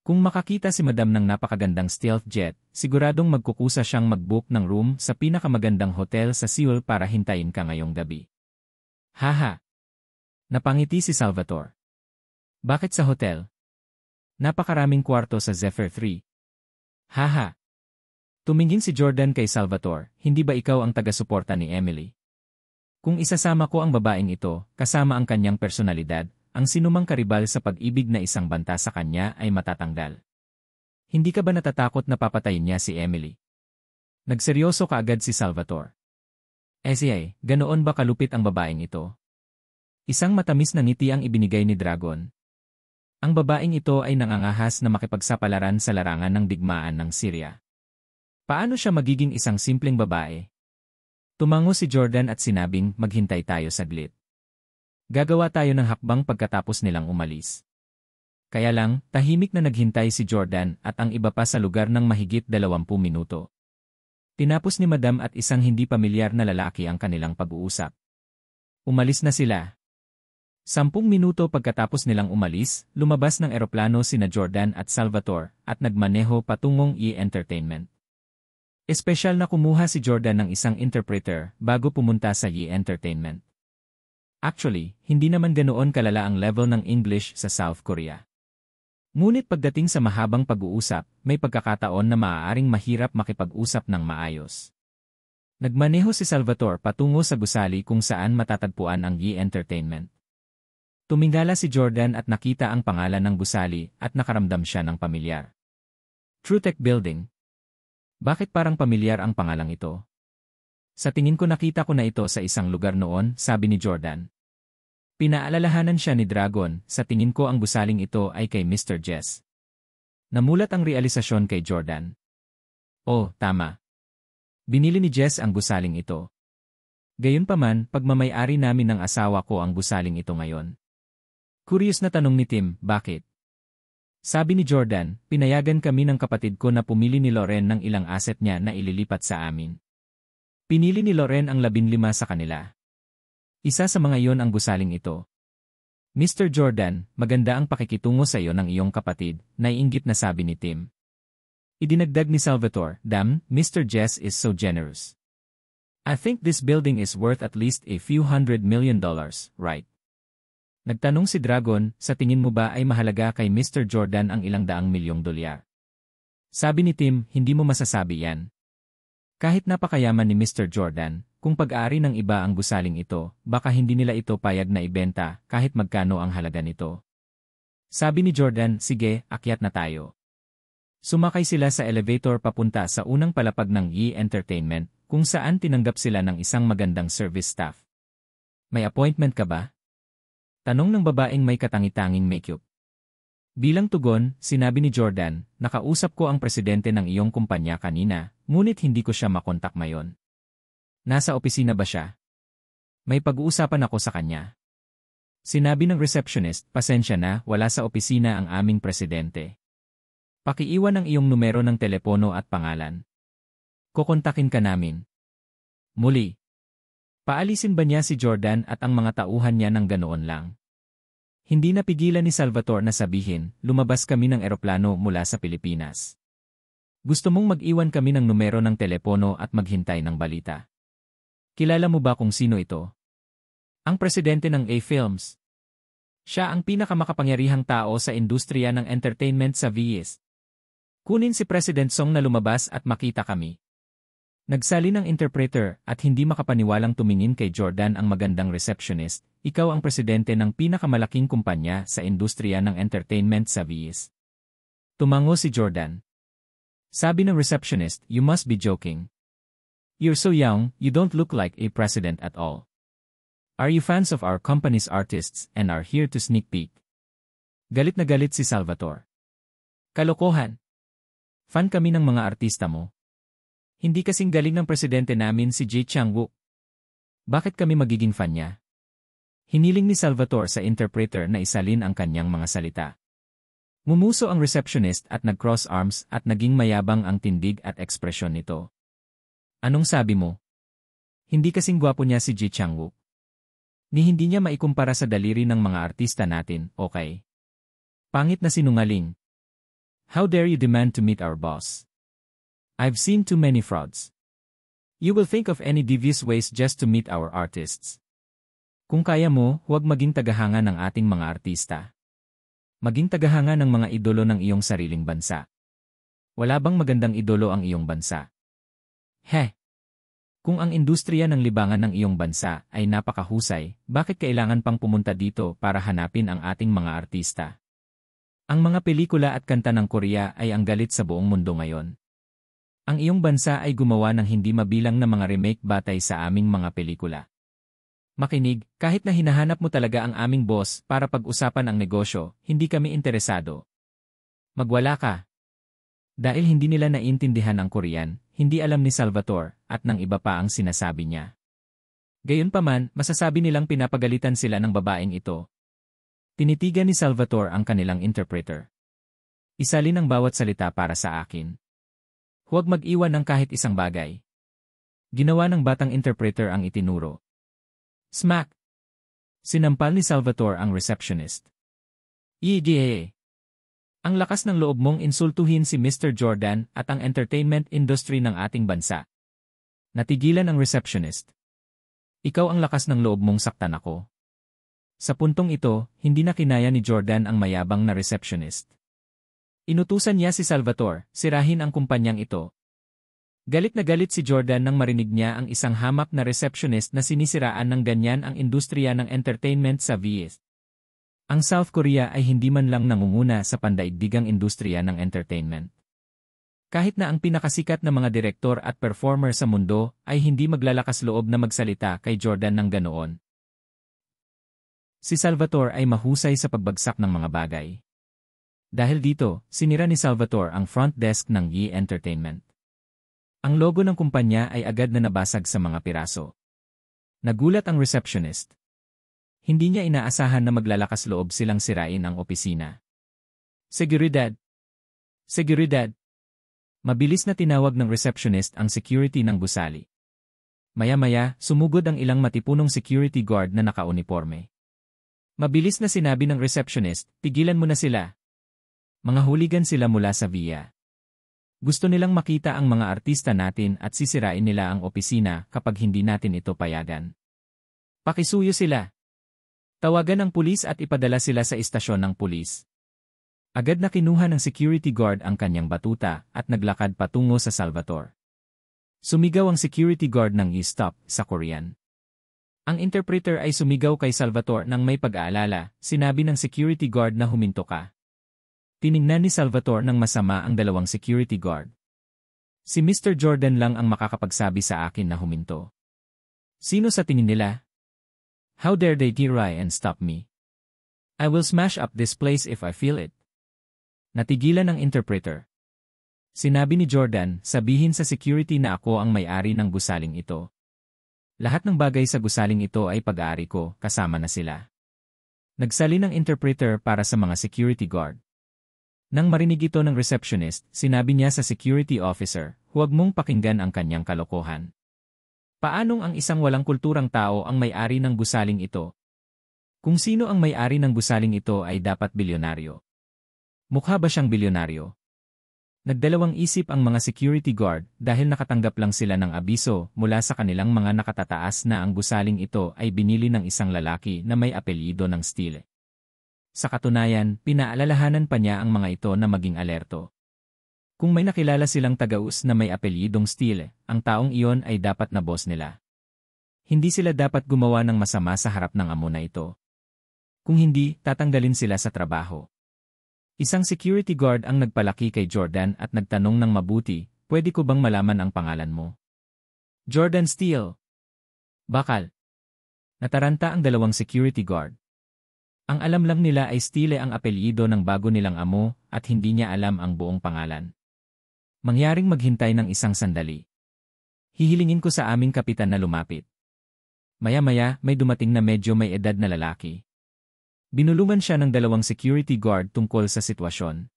Kung makakita si Madam ng napakagandang stealth jet, siguradong magkukusa siyang mag-book ng room sa pinakamagandang hotel sa Seoul para hintayin ka ngayong gabi. Haha! Napangiti si Salvatore. Bakit sa hotel? Napakaraming kwarto sa Zephyr 3. Haha! Tumingin si Jordan kay Salvatore, hindi ba ikaw ang taga-suporta ni Emily? Kung isasama ko ang babaeng ito, kasama ang kanyang personalidad, ang sinumang karibal sa pag-ibig na isang banta sa kanya ay matatanggal. Hindi ka ba natatakot na papatayin niya si Emily? Nagseryoso kaagad si Salvatore. SCA, ganoon ba kalupit ang babaeng ito? Isang matamis na ngiti ang ibinigay ni Dragon. Ang babaeng ito ay nangangahas na makipagsapalaran sa larangan ng digmaan ng Syria. Paano siya magiging isang simpleng babae? Tumango si Jordan at sinabing maghintay tayo saglit. Gagawa tayo ng hakbang pagkatapos nilang umalis. Kaya lang, tahimik na naghintay si Jordan at ang iba pa sa lugar ng mahigit 20 minuto. Tinapos ni Madam at isang hindi pamilyar na lalaki ang kanilang pag-uusap. Umalis na sila. 10 minuto pagkatapos nilang umalis, lumabas ng eroplano sina Jordan at Salvatore at nagmaneho patungong E-Entertainment. Espesyal na kumuha si Jordan ng isang interpreter bago pumunta sa E-Entertainment. Actually, hindi naman ganoon kalala ang level ng English sa South Korea. Ngunit pagdating sa mahabang pag-uusap, may pagkakataon na maaaring mahirap makipag-usap ng maayos. Nagmaneho si Salvatore patungo sa gusali kung saan matatagpuan ang E-Entertainment. Tumingala si Jordan at nakita ang pangalan ng gusali at nakaramdam siya ng pamilyar. TrueTech Building. Bakit parang pamilyar ang pangalang ito? Sa tingin ko nakita ko na ito sa isang lugar noon, sabi ni Jordan. Pinaalalahanan siya ni Dragon, sa tingin ko ang gusaling ito ay kay Mr. Jess. Namulat ang realisasyon kay Jordan. Oh, tama. Binili ni Jess ang gusaling ito. Gayunpaman, pagmamay-ari namin ng asawa ko ang gusaling ito ngayon. Curious na tanong ni Tim, bakit? Sabi ni Jordan, pinayagan kami ng kapatid ko na pumili ni Loren ng ilang asset niya na ililipat sa amin. Pinili ni Loren ang 15 sa kanila. Isa sa mga iyon ang gusaling ito. Mr. Jordan, maganda ang pakikitungo sa iyo ng iyong kapatid, naiinggit na sabi ni Tim. Idinagdag ni Salvatore, damn, Mr. Jess is so generous. I think this building is worth at least a few $100 million, right? Nagtanong si Dragon, sa tingin mo ba ay mahalaga kay Mr. Jordan ang ilang daang milyong dolyar? Sabi ni Tim, hindi mo masasabi yan. Kahit napakayaman ni Mr. Jordan, kung pag-aari ng iba ang gusaling ito, baka hindi nila ito payag na ibenta kahit magkano ang halaga nito. Sabi ni Jordan, sige, akyat na tayo. Sumakay sila sa elevator papunta sa unang palapag ng E-Entertainment, kung saan tinanggap sila ng isang magandang service staff. May appointment ka ba? Tanong ng babaeng may katangi-tanging makeup. Bilang tugon, sinabi ni Jordan, nakausap ko ang presidente ng iyong kumpanya kanina, ngunit hindi ko siya makontak ngayon. Nasa opisina ba siya? May pag-uusapan ako sa kanya. Sinabi ng receptionist, pasensya na, wala sa opisina ang aming presidente. Pakiiwan ang iyong numero ng telepono at pangalan. Kukontakin ka namin. Muli. Paalisin ba niya si Jordan at ang mga tauhan niya ng ganoon lang? Hindi napigilan ni Salvatore na sabihin, lumabas kami ng eroplano mula sa Pilipinas. Gusto mong mag-iwan kami ng numero ng telepono at maghintay ng balita. Kilala mo ba kung sino ito? Ang presidente ng A-Films. Siya ang pinakamakapangyarihang tao sa industriya ng entertainment sa VS. Kunin si President Song na lumabas at makita kami. Nagsali ng interpreter at hindi makapaniwalang tumingin kay Jordan ang magandang receptionist, ikaw ang presidente ng pinakamalaking kumpanya sa industriya ng entertainment sa VS. Tumango si Jordan. Sabi ng receptionist, you must be joking. You're so young, you don't look like a president at all. Are you fans of our company's artists and are here to sneak peek? Galit na galit si Salvatore. Kalokohan. Fan kami ng mga artista mo. Hindi kasing galing ng presidente namin si Ji Chang-wook. Bakit kami magiging fan niya? Hiniling ni Salvatore sa interpreter na isalin ang kanyang mga salita. Mumuso ang receptionist at nag-cross arms at naging mayabang ang tindig at ekspresyon nito. Anong sabi mo? Hindi kasing gwapo niya si Ji Chang-wook. Ni hindi niya maikumpara sa daliri ng mga artista natin, okay? Pangit na sinungaling. How dare you demand to meet our boss? I've seen too many frauds. You will think of any devious ways just to meet our artists. Kung kaya mo, huwag maging tagahanga ng ating mga artista. Maging tagahanga ng mga idolo ng iyong sariling bansa. Wala bang magandang idolo ang iyong bansa? Kung ang industriya ng libangan ng iyong bansa ay napakahusay, bakit kailangan pang pumunta dito para hanapin ang ating mga artista? Ang mga pelikula at kanta ng Korea ay ang galit sa buong mundo ngayon. Ang iyong bansa ay gumawa ng hindi mabilang na mga remake batay sa aming mga pelikula. Makinig, kahit na hinahanap mo talaga ang aming boss para pag-usapan ang negosyo, hindi kami interesado. Magwala ka. Dahil hindi nila naintindihan ang Korean, hindi alam ni Salvatore, at ng iba pa ang sinasabi niya. Gayunpaman, masasabi nilang pinapagalitan sila ng babaeng ito. Tinitigan ni Salvatore ang kanilang interpreter. Isalin ang bawat salita para sa akin. Huwag mag-iwan ng kahit isang bagay. Ginawa ng batang interpreter ang itinuro. Smack! Sinampal ni Salvatore ang receptionist. EGA. Ang lakas ng loob mong insultuhin si Mr. Jordan at ang entertainment industry ng ating bansa. Natigilan ang receptionist. Ikaw ang lakas ng loob mong saktan ako. Sa puntong ito, hindi na kinaya ni Jordan ang mayabang na receptionist. Inutusan niya si Salvatore, sirahin ang kumpanyang ito. Galit na galit si Jordan nang marinig niya ang isang hamak na receptionist na sinisiraan ng ganyan ang industriya ng entertainment sa VS. Ang South Korea ay hindi man lang nangunguna sa pandaigdigang industriya ng entertainment. Kahit na ang pinakasikat na mga direktor at performer sa mundo ay hindi maglalakas loob na magsalita kay Jordan ng ganoon. Si Salvatore ay mahusay sa pagbagsak ng mga bagay. Dahil dito, sinira ni Salvatore ang front desk ng Yi Entertainment. Ang logo ng kumpanya ay agad na nabasag sa mga piraso. Nagulat ang receptionist. Hindi niya inaasahan na maglalakas loob silang sirain ang opisina. Seguridad! Seguridad! Mabilis na tinawag ng receptionist ang security ng gusali. Maya-maya, sumugod ang ilang matipunong security guard na nakauniporme. Mabilis na sinabi ng receptionist, tigilan mo na sila. Mga huligan sila mula sa VIA. Gusto nilang makita ang mga artista natin at sisirain nila ang opisina kapag hindi natin ito payagan. Pakisuyo sila. Tawagan ang pulis at ipadala sila sa istasyon ng pulis. Agad na kinuha ng security guard ang kanyang batuta at naglakad patungo sa Salvatore. Sumigaw ang security guard ng "stop" sa Korean. Ang interpreter ay sumigaw kay Salvatore nang may pag-aalala, sinabi ng security guard na huminto ka. Tiningnan ni Salvatore ng masama ang dalawang security guard. Si Mr. Jordan lang ang makakapagsabi sa akin na huminto. Sino sa tingin nila? How dare they try and stop me? I will smash up this place if I feel it. Natigilan ang interpreter. Sinabi ni Jordan, sabihin sa security na ako ang may-ari ng gusaling ito. Lahat ng bagay sa gusaling ito ay pag-aari ko, kasama na sila. Nagsalin ang interpreter para sa mga security guard. Nang marinig ito ng receptionist, sinabi niya sa security officer, huwag mong pakinggan ang kanyang kalokohan. Paanong ang isang walang kulturang tao ang may-ari ng gusaling ito? Kung sino ang may-ari ng gusaling ito ay dapat bilyonaryo. Mukha ba siyang bilyonaryo? Nagdalawang isip ang mga security guard dahil nakatanggap lang sila ng abiso mula sa kanilang mga nakatataas na ang gusaling ito ay binili ng isang lalaki na may apelyido ng Steele. Sa katunayan, pinaalalahanan pa niya ang mga ito na maging alerto. Kung may nakilala silang tagaus na may apelyidong Steele, ang taong iyon ay dapat na boss nila. Hindi sila dapat gumawa ng masama sa harap ng amo na ito. Kung hindi, tatanggalin sila sa trabaho. Isang security guard ang nagpalaki kay Jordan at nagtanong ng mabuti, pwede ko bang malaman ang pangalan mo? Jordan Steele. Bakal. Nataranta ang dalawang security guard. Ang alam lang nila ay Steele ang apelyido ng bago nilang amo at hindi niya alam ang buong pangalan. Mangyaring maghintay ng isang sandali. Hihilingin ko sa aming kapitan na lumapit. Maya-maya may dumating na medyo may edad na lalaki. Binulungan siya ng dalawang security guard tungkol sa sitwasyon.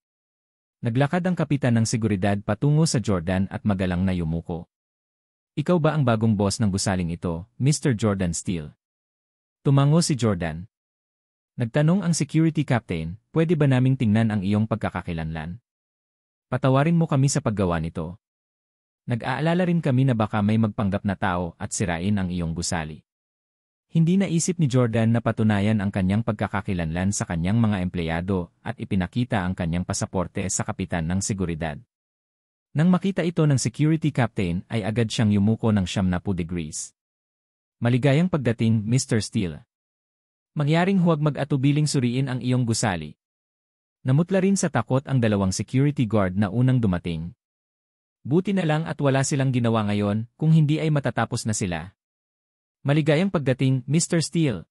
Naglakad ang kapitan ng seguridad patungo sa Jordan at magalang na yumuko. Ikaw ba ang bagong boss ng gusaling ito, Mr. Jordan Steele? Tumango si Jordan. Nagtanong ang security captain, pwede ba naming tingnan ang iyong pagkakakilanlan? Patawarin mo kami sa paggawa nito. Nag-aalala rin kami na baka may magpanggap na tao at sirain ang iyong gusali. Hindi naisip ni Jordan na patunayan ang kanyang pagkakakilanlan sa kanyang mga empleyado at ipinakita ang kanyang pasaporte sa kapitan ng seguridad. Nang makita ito ng security captain ay agad siyang yumuko ng 90 degrees. Maligayang pagdating, Mr. Steele. Mangyaring huwag mag-atubiling suriin ang iyong gusali. Namutla rin sa takot ang dalawang security guard na unang dumating. Buti na lang at wala silang ginawa ngayon, kung hindi ay matatapos na sila. Maligayang pagdating, Mr. Steele.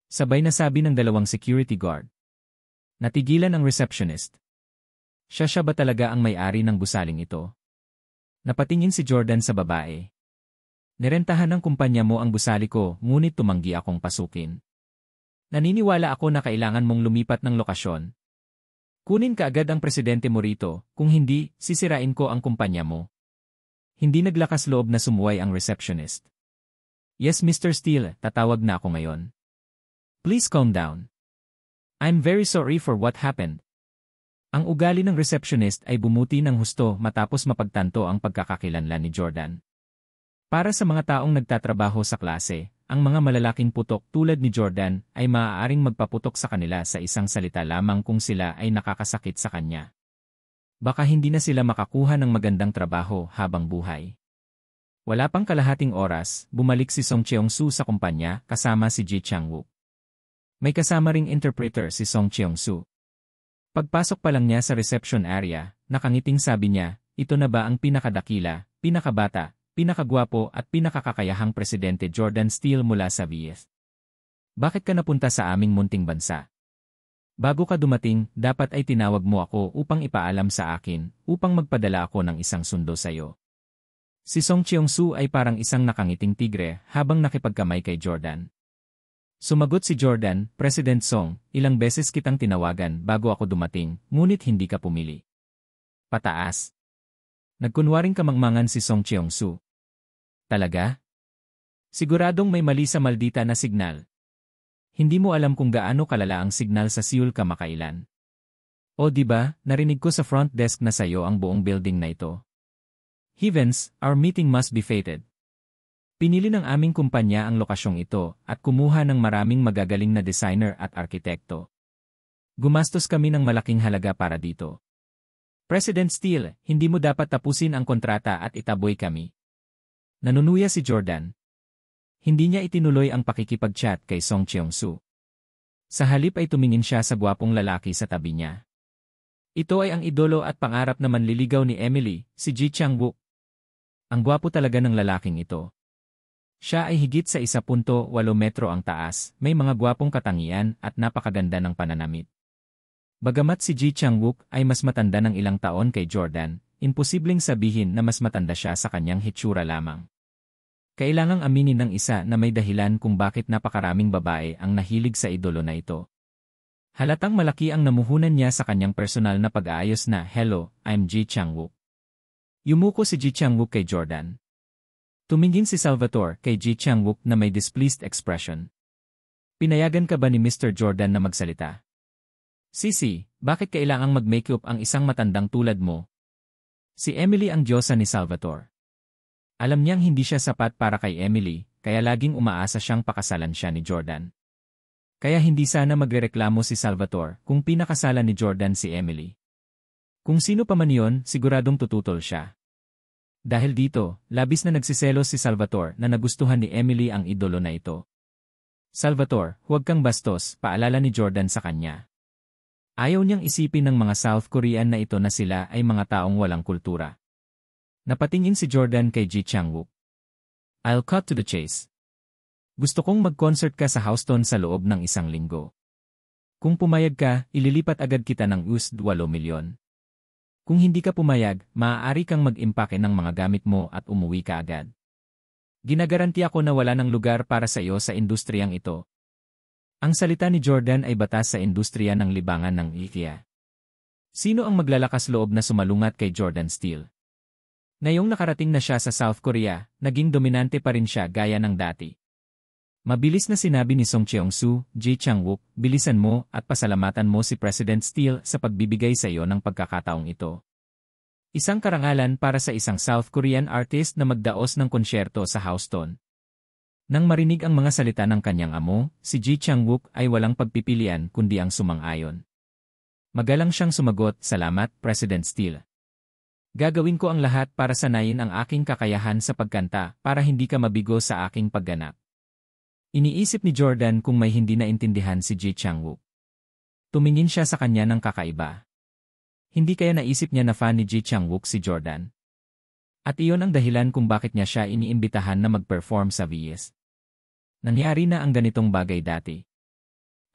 Sabay na sabi ng dalawang security guard. Natigilan ang receptionist. Siya ba talaga ang may-ari ng gusaling ito? Napatingin si Jordan sa babae. Nirentahan ng kumpanya mo ang gusali ko, ngunit tumanggi akong pasukin. Naniniwala ako na kailangan mong lumipat ng lokasyon. Kunin ka agad ang presidente mo rito, kung hindi, sisirain ko ang kumpanya mo. Hindi naglakas loob na sumuway ang receptionist. Yes, Mr. Steele, tatawag na ako ngayon. Please calm down. I'm very sorry for what happened. Ang ugali ng receptionist ay bumuti ng husto matapos mapagtanto ang pagkakakilanlan ni Jordan. Para sa mga taong nagtatrabaho sa klase, ang mga malalaking putok tulad ni Jordan ay maaaring magpaputok sa kanila sa isang salita lamang kung sila ay nakakasakit sa kanya. Baka hindi na sila makakuha ng magandang trabaho habang buhay. Wala pang kalahating oras, bumalik si Song Cheong-soo sa kumpanya kasama si Ji Chang-wook. May kasama ring interpreter si Song Cheong-soo. Pagpasok pa lang niya sa reception area, nakangiting sabi niya, ito na ba ang pinakadakila, pinakabata, pinakagwapo at pinakakakayahang presidente Jordan Steele mula sa VS? Bakit ka napunta sa aming munting bansa? Bago ka dumating, dapat ay tinawag mo ako upang ipaalam sa akin, upang magpadala ako ng isang sundo sa iyo. Si Song Cheong-soo ay parang isang nakangiting tigre habang nakipagkamay kay Jordan. Sumagot si Jordan, President Song, ilang beses kitang tinawagan bago ako dumating, ngunit hindi ka pumili. Pataas. Nagkunwaring kamangmangan si Song Cheong-soo. Talaga? Siguradong may mali sa maldita na signal. Hindi mo alam kung gaano kalala ang signal sa Seoul kamakailan. O diba, narinig ko sa front desk na sayo ang buong building na ito. Heavens, our meeting must be fated. Pinili ng aming kumpanya ang lokasyong ito at kumuha ng maraming magagaling na designer at arkitekto. Gumastos kami ng malaking halaga para dito. President Steele, hindi mo dapat tapusin ang kontrata at itaboy kami. Nanunuya si Jordan. Hindi niya itinuloy ang pakikipag-chat kay Song Cheong-soo. Sa halip ay tumingin siya sa gwapong lalaki sa tabi niya. Ito ay ang idolo at pangarap na manliligaw ni Emily, si Ji Chang-wook. Ang gwapo talaga ng lalaking ito. Siya ay higit sa 1.8 metro ang taas, may mga gwapong katangian at napakaganda ng pananamit. Bagamat si Ji Chang-wook ay mas matanda ng ilang taon kay Jordan, imposibleng sabihin na mas matanda siya sa kanyang hitsura lamang. Kailangang aminin ng isa na may dahilan kung bakit napakaraming babae ang nahilig sa idolo na ito. Halatang malaki ang namuhunan niya sa kanyang personal na pag-aayos na, Hello, I'm Ji Chang-wook. Yumuko si Ji Chang-wook kay Jordan. Tumingin si Salvatore kay Ji Chang-wook na may displeased expression. Pinayagan ka ba ni Mr. Jordan na magsalita? Sisi, bakit kailangang mag-makeup ang isang matandang tulad mo? Si Emily ang diyosa ni Salvatore. Alam niyang hindi siya sapat para kay Emily, kaya laging umaasa siyang pakasalan siya ni Jordan. Kaya hindi sana magrereklamo si Salvatore kung pinakasalan ni Jordan si Emily. Kung sino pa man yun, siguradong tututol siya. Dahil dito, labis na nagsiselos si Salvatore na nagustuhan ni Emily ang idolo na ito. Salvatore, huwag kang bastos, paalala ni Jordan sa kanya. Ayaw niyang isipin ng mga South Korean na ito na sila ay mga taong walang kultura. Napatingin si Jordan kay Ji Chang-wook. I'll cut to the chase. Gusto kong mag-concert ka sa Houston sa loob ng 1 linggo. Kung pumayag ka, ililipat agad kita ng $8 milyon. Kung hindi ka pumayag, maaari kang mag-impake ng mga gamit mo at umuwi ka agad. Ginagaranti ako na wala ng lugar para sa iyo sa industriyang ito. Ang salita ni Jordan ay batas sa industriya ng libangan ng IKEA. Sino ang maglalakas loob na sumalungat kay Jordan Steele? Ngayong nakarating na siya sa South Korea, naging dominante pa rin siya gaya ng dati. Mabilis na sinabi ni Song Cheong-soo, Ji Chang-wook, bilisan mo at pasalamatan mo si President Steele sa pagbibigay sa iyo ng pagkakataong ito. Isang karangalan para sa isang South Korean artist na magdaos ng konsyerto sa Houston. Nang marinig ang mga salita ng kanyang amo, si Ji Chang-wook ay walang pagpipilian kundi ang sumang-ayon. Magalang siyang sumagot, salamat, President Steele. Gagawin ko ang lahat para sanayin ang aking kakayahan sa pagkanta para hindi ka mabigo sa aking pagganap. Iniisip ni Jordan kung may hindi naintindihan si Ji Chang-wook. Tumingin siya sa kanya ng kakaiba. Hindi kaya naisip niya na fan ni Ji Chang-wook si Jordan? At iyon ang dahilan kung bakit niya siya iniimbitahan na mag-perform sa VS. Nangyari na ang ganitong bagay dati.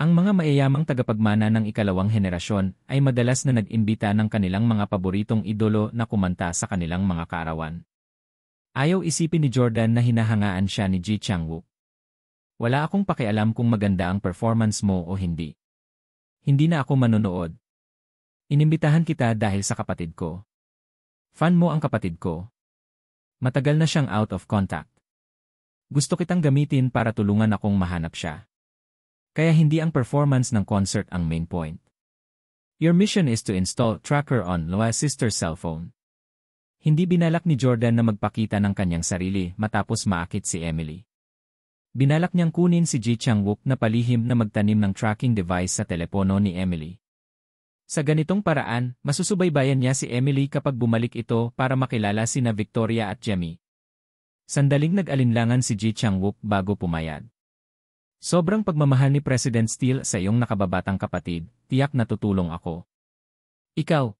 Ang mga mayayamang tagapagmana ng ikalawang henerasyon ay madalas na nag-imbita ng kanilang mga paboritong idolo na kumanta sa kanilang mga kaarawan. Ayaw isipin ni Jordan na hinahangaan siya ni Ji Chang-wook. Wala akong pakialam kung maganda ang performance mo o hindi. Hindi na ako manonood. Inimbitahan kita dahil sa kapatid ko. Fan mo ang kapatid ko. Matagal na siyang out of contact. Gusto kitang gamitin para tulungan akong mahanap siya. Kaya hindi ang performance ng concert ang main point. Your mission is to install tracker on Loa's sister's cellphone. Hindi binalak ni Jordan na magpakita ng kanyang sarili matapos maakit si Emily. Binalak niyang kunin si Ji Chang-wook na palihim na magtanim ng tracking device sa telepono ni Emily. Sa ganitong paraan, masusubaybayan niya si Emily kapag bumalik ito para makilala sina Victoria at Jamie. Sandaling nag-alinlangan si Ji Chang-wook bago pumayag. Sobrang pagmamahal ni President Steele sa iyong nakababatang kapatid, tiyak na tutulong ako. Ikaw.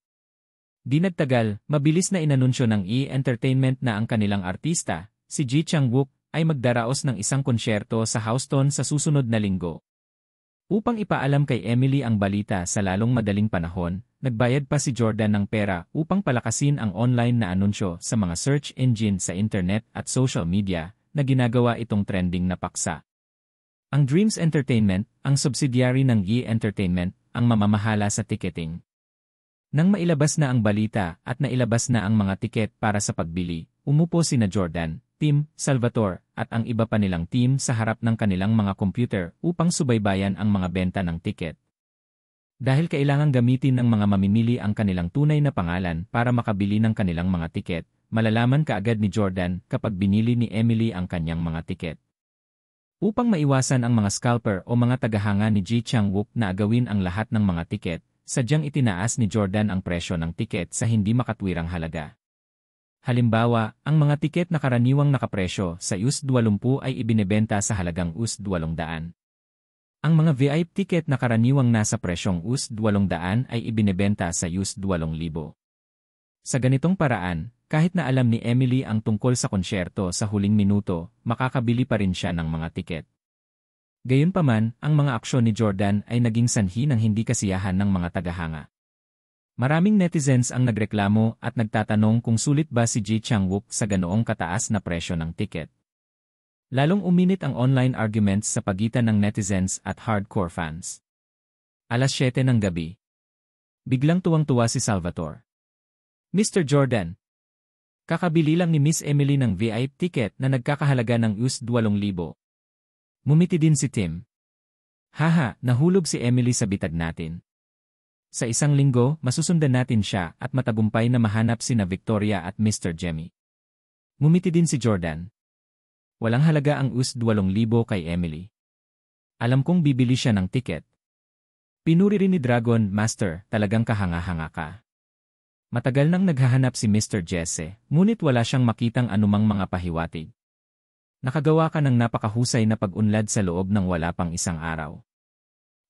Di nagtagal, mabilis na inanunsyo ng E! Entertainment na ang kanilang artista, si Ji Chang-wook, ay magdaraos ng isang konsyerto sa Houston sa susunod na linggo. Upang ipaalam kay Emily ang balita sa lalong madaling panahon, nagbayad pa si Jordan ng pera upang palakasin ang online na anunsyo sa mga search engine sa internet at social media na ginagawa itong trending na paksa. Ang Dreams Entertainment, ang subsidiary ng E! Entertainment, ang mamamahala sa ticketing. Nang mailabas na ang balita at nailabas na ang mga tiket para sa pagbili, umupo sina Jordan, Tim, Salvatore, at ang iba pa nilang team sa harap ng kanilang mga computer upang subaybayan ang mga benta ng tiket. Dahil kailangang gamitin ng mga mamimili ang kanilang tunay na pangalan para makabili ng kanilang mga tiket, malalaman kaagad ni Jordan kapag binili ni Emily ang kanyang mga tiket. Upang maiwasan ang mga scalper o mga tagahanga ni Ji Chang-wook na agawin ang lahat ng mga tiket, sadyang itinaas ni Jordan ang presyo ng tiket sa hindi makatwirang halaga. Halimbawa, ang mga tiket na karaniwang nakapresyo sa US$20 ay ibinebenta sa halagang US$200. Ang mga VIP ticket na karaniwang nasa presyong US$200 ay ibinebenta sa US$2,000. Sa ganitong paraan, kahit na alam ni Emily ang tungkol sa konsyerto sa huling minuto, makakabili pa rin siya ng mga tiket. Gayunpaman, ang mga aksyon ni Jordan ay naging sanhi ng hindi kasiyahan ng mga tagahanga. Maraming netizens ang nagreklamo at nagtatanong kung sulit ba si Ji Chang-wook sa ganoong kataas na presyo ng tiket. Lalong uminit ang online arguments sa pagitan ng netizens at hardcore fans. 7:00 ng gabi. Biglang tuwang-tuwa si Salvatore. Mr. Jordan. Kakabili lang ni Miss Emily ng VIP ticket na nagkakahalaga ng US$2,000. Mumiti din si Tim. Haha, nahulog si Emily sa bitag natin. Sa isang linggo, masusundan natin siya at matagumpay na mahanap sina Victoria at Mr. Jamie. Mumiti din si Jordan. Walang halaga ang US$2,000 kay Emily. Alam kong bibili siya ng ticket. Pinuri rin ni Dragon, Master, talagang kahanga-hanga ka. Matagal nang naghahanap si Mr. Jesse, ngunit wala siyang makitang anumang mga pahiwatig. Nakagawa ka ng napakahusay na pag-unlad sa loob ng wala pang isang araw.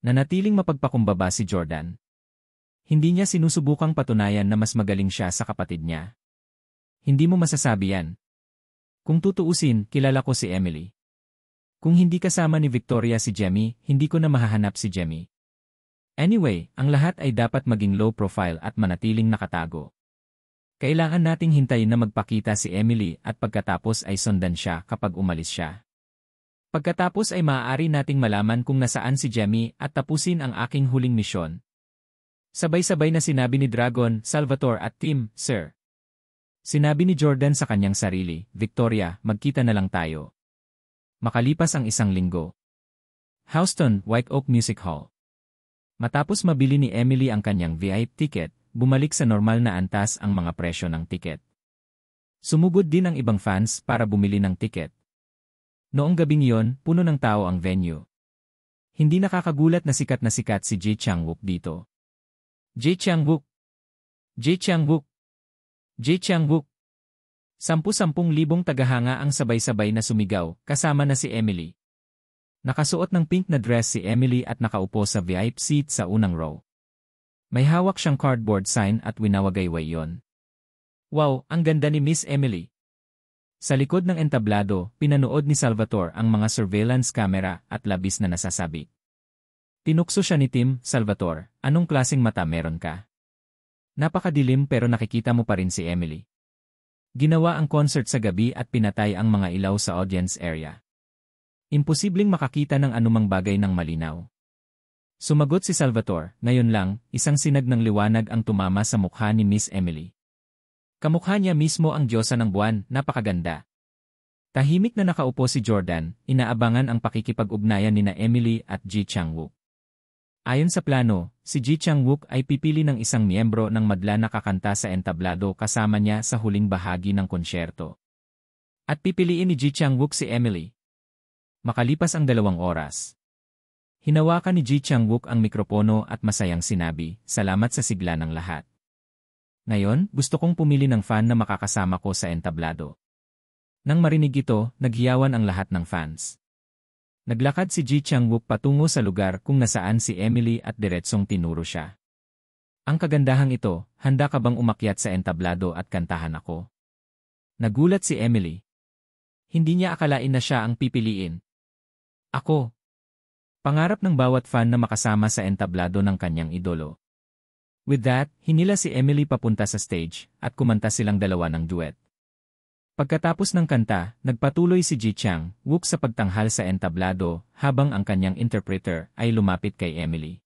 Nanatiling mapagpakumbaba si Jordan. Hindi niya sinusubukang patunayan na mas magaling siya sa kapatid niya. Hindi mo masasabi yan. Kung tutuusin, kilala ko si Emily. Kung hindi kasama ni Victoria si Jamie, hindi ko na mahahanap si Jamie. Anyway, ang lahat ay dapat maging low profile at manatiling nakatago. Kailangan nating hintayin na magpakita si Emily at pagkatapos ay sundan siya kapag umalis siya. Pagkatapos ay maaari nating malaman kung nasaan si Jamie at tapusin ang aking huling misyon. Sabay-sabay na sinabi ni Dragon, Salvatore at Tim, Sir. Sinabi ni Jordan sa kanyang sarili, Victoria, magkita na lang tayo. Makalipas ang isang linggo. Houston, White Oak Music Hall. Matapos mabili ni Emily ang kanyang VIP ticket, bumalik sa normal na antas ang mga presyo ng ticket. Sumugod din ang ibang fans para bumili ng ticket. Noong gabing iyon, puno ng tao ang venue. Hindi nakakagulat na sikat si Ji Chang-wook dito. Ji Chang-wook! Ji Chang-wook! Ji Chang-wook! 10,000 tagahanga ang sabay-sabay na sumigaw, kasama na si Emily. Nakasuot ng pink na dress si Emily at nakaupo sa VIP seat sa unang row. May hawak siyang cardboard sign at winawagayway yon. Wow, ang ganda ni Miss Emily. Sa likod ng entablado, pinanood ni Salvatore ang mga surveillance camera at labis na nasasabi. Tinukso siya ni Tim. Salvatore, anong klaseng mata meron ka? Napakadilim pero nakikita mo pa rin si Emily. Ginawa ang concert sa gabi at pinatay ang mga ilaw sa audience area. Imposibleng makakita ng anumang bagay ng malinaw. Sumagot si Salvatore, ngayon lang, isang sinag ng liwanag ang tumama sa mukha ni Miss Emily. Kamukha niya mismo ang diyosa ng buwan, napakaganda. Tahimik na nakaupo si Jordan, inaabangan ang pakikipag-ugnayan nina Emily at Ji Chang-wook. Ayon sa plano, si Ji Chang-wook ay pipili ng isang miyembro ng madla na kakanta sa entablado kasama niya sa huling bahagi ng konsyerto. At pipiliin ni Ji Chang-wook si Emily. Makalipas ang 2 oras. Hinawakan ni Ji Chang-wook ang mikropono at masayang sinabi, salamat sa sigla ng lahat. Ngayon, gusto kong pumili ng fan na makakasama ko sa entablado. Nang marinig ito, naghiyawan ang lahat ng fans. Naglakad si Ji Chang-wook patungo sa lugar kung nasaan si Emily at diretsong tinuro siya. Ang kagandahang ito, handa ka bang umakyat sa entablado at kantahan ako? Nagulat si Emily. Hindi niya akalain na siya ang pipiliin. Ako. Pangarap ng bawat fan na makasama sa entablado ng kanyang idolo. With that, hinila si Emily papunta sa stage at kumanta silang dalawa ng duet. Pagkatapos ng kanta, nagpatuloy si Ji Chang-wook sa pagtanghal sa entablado habang ang kanyang interpreter ay lumapit kay Emily.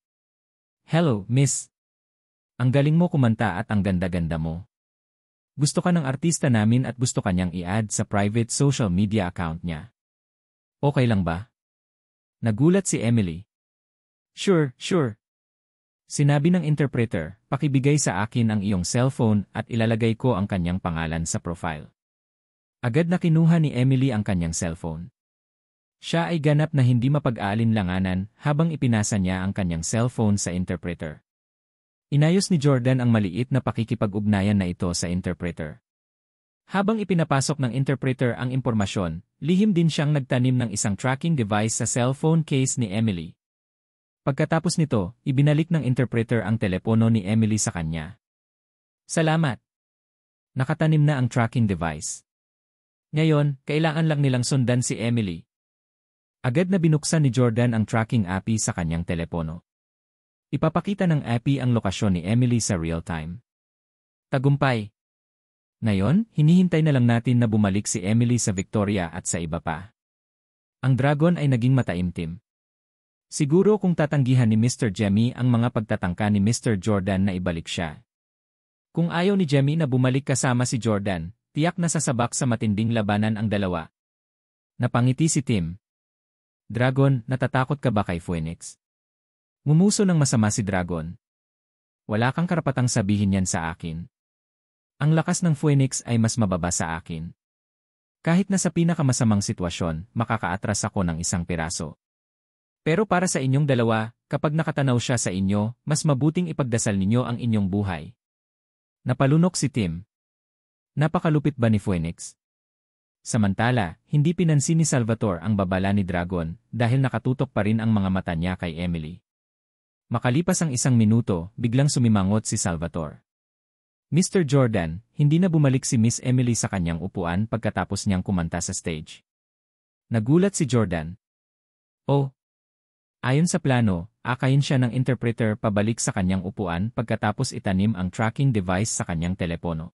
Hello, miss. Ang galing mo kumanta at ang ganda-ganda mo. Gusto ka ng artista namin at gusto kanyang i-add sa private social media account niya. Okay lang ba? Nagulat si Emily. Sure. Sinabi ng interpreter, pakibigay sa akin ang iyong cellphone at ilalagay ko ang kanyang pangalan sa profile. Agad na kinuha ni Emily ang kanyang cellphone. Siya ay ganap na hindi mapag-aalinlanganan habang ipinasa niya ang kanyang cellphone sa interpreter. Inayos ni Jordan ang maliit na pakikipag-ugnayan na ito sa interpreter. Habang ipinapasok ng interpreter ang impormasyon, lihim din siyang nagtanim ng isang tracking device sa cellphone case ni Emily. Pagkatapos nito, ibinalik ng interpreter ang telepono ni Emily sa kanya. Salamat! Nakatanim na ang tracking device. Ngayon, kailangan lang nilang sundan si Emily. Agad na binuksan ni Jordan ang tracking API sa kanyang telepono. Ipapakita ng API ang lokasyon ni Emily sa real time. Tagumpay! Ngayon, hinihintay na lang natin na bumalik si Emily sa Victoria at sa iba pa. Ang dragon ay naging mataimtim. Siguro kung tatanggihan ni Mr. Jemmy ang mga pagtatangka ni Mr. Jordan na ibalik siya. Kung ayaw ni Jemmy na bumalik kasama si Jordan, tiyak na sasabak sa matinding labanan ang dalawa. Napangiti si Tim. Dragon, natatakot ka ba kay Phoenix? Ngumuso ng masama si Dragon. Wala kang karapatang sabihin yan sa akin. Ang lakas ng Phoenix ay mas mababa sa akin. Kahit na sa pinakamasamang sitwasyon, makakaatras ako ng isang piraso. Pero para sa inyong dalawa, kapag nakatanaw siya sa inyo, mas mabuting ipagdasal ninyo ang inyong buhay. Napalunok si Tim. Napakalupit ba ni Phoenix? Samantala, hindi pinansin ni Salvatore ang babala ni Dragon dahil nakatutok pa rin ang mga mata niya kay Emily. Makalipas ang 1 minuto, biglang sumimangot si Salvatore. Mr. Jordan, hindi na bumalik si Miss Emily sa kanyang upuan pagkatapos niyang kumanta sa stage. Nagulat si Jordan. Oh! Ayon sa plano, akayin siya ng interpreter pabalik sa kanyang upuan pagkatapos itanim ang tracking device sa kanyang telepono.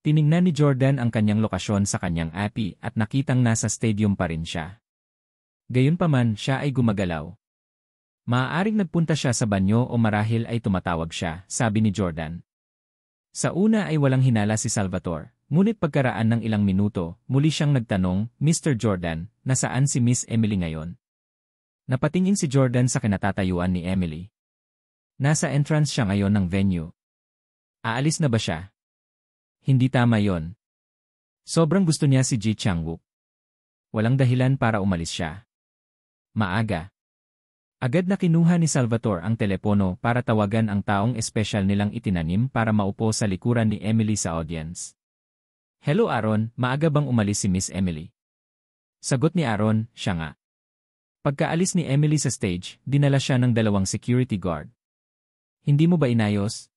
Tiningnan ni Jordan ang kanyang lokasyon sa kanyang API at nakitang nasa stadium pa rin siya. Gayunpaman, siya ay gumagalaw. Maaaring nagpunta siya sa banyo o marahil ay tumatawag siya, sabi ni Jordan. Sa una ay walang hinala si Salvatore, ngunit pagkaraan ng ilang minuto, muli siyang nagtanong, Mr. Jordan, nasaan si Miss Emily ngayon? Napatingin si Jordan sa kinatatayuan ni Emily. Nasa entrance siya ngayon ng venue. Aalis na ba siya? Hindi tama yon. Sobrang gusto niya si Ji Chang-wook. Walang dahilan para umalis siya. Maaga. Agad na kinuha ni Salvatore ang telepono para tawagan ang taong espesyal nilang itinanim para maupo sa likuran ni Emily sa audience. Hello Aaron, maaga bang umalis si Miss Emily? Sagot ni Aaron, siya nga. Pagkaalis ni Emily sa stage, dinala siya ng 2 security guard. Hindi mo ba inayos?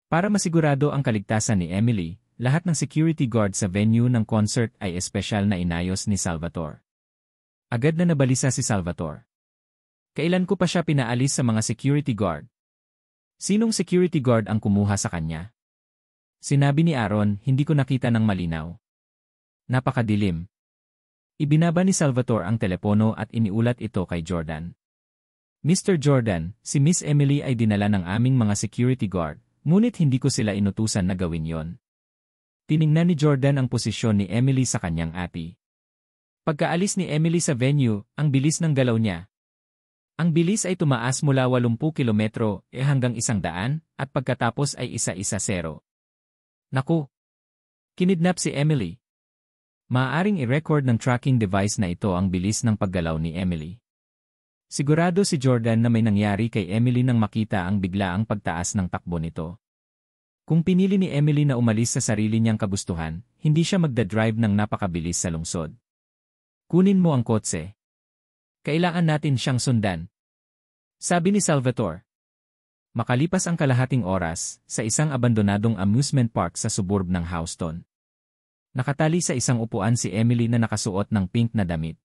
Para masigurado ang kaligtasan ni Emily, lahat ng security guard sa venue ng concert ay espesyal na inayos ni Salvatore. Agad na nabalisa si Salvatore. Kailan ko pa siya pinaalis sa mga security guard? Sinong security guard ang kumuha sa kanya? Sinabi ni Aaron, hindi ko nakita ng malinaw. Napakadilim. Ibinaba ni Salvatore ang telepono at iniulat ito kay Jordan. Mr. Jordan, si Miss Emily ay dinala ng aming mga security guard, ngunit hindi ko sila inutusan na gawin yon. Tiningnan ni Jordan ang posisyon ni Emily sa kanyang ati. Pagkaalis ni Emily sa venue, ang bilis ng galaw niya. Ang bilis ay tumaas mula 80 kilometro hanggang 100 at pagkatapos ay isa-isa 0. Naku! Kinidnap si Emily. Maaaring i-record ng tracking device na ito ang bilis ng paggalaw ni Emily. Sigurado si Jordan na may nangyari kay Emily nang makita ang biglaang pagtaas ng takbo nito. Kung pinili ni Emily na umalis sa sarili niyang kagustuhan, hindi siya magdadrive ng napakabilis sa lungsod. Kunin mo ang kotse. Kailangan natin siyang sundan. Sabi ni Salvatore. Makalipas ang kalahating oras, sa isang abandonadong amusement park sa suburb ng Houston. Nakatali sa isang upuan si Emily na nakasuot ng pink na damit.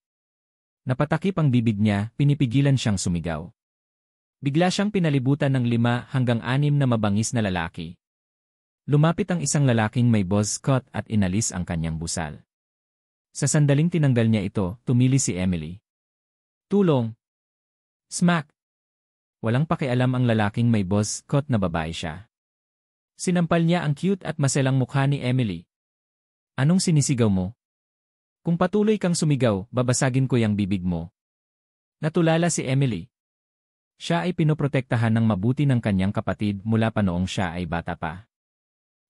Napatakip ang bibig niya, pinipigilan siyang sumigaw. Bigla siyang pinalibutan ng 5 hanggang 6 na mabangis na lalaki. Lumapit ang isang lalaking may buzz cut at inalis ang kanyang busal. Sa sandaling tinanggal niya ito, tumili si Emily. Tulong! Smack! Walang pakialam ang lalaking may buzz cut na babae siya. Sinampal niya ang cute at maselang mukha ni Emily. Anong sinisigaw mo? Kung patuloy kang sumigaw, babasagin ko yung bibig mo. Natulala si Emily. Siya ay pinoprotektahan ng mabuti ng kanyang kapatid mula pa noong siya ay bata pa.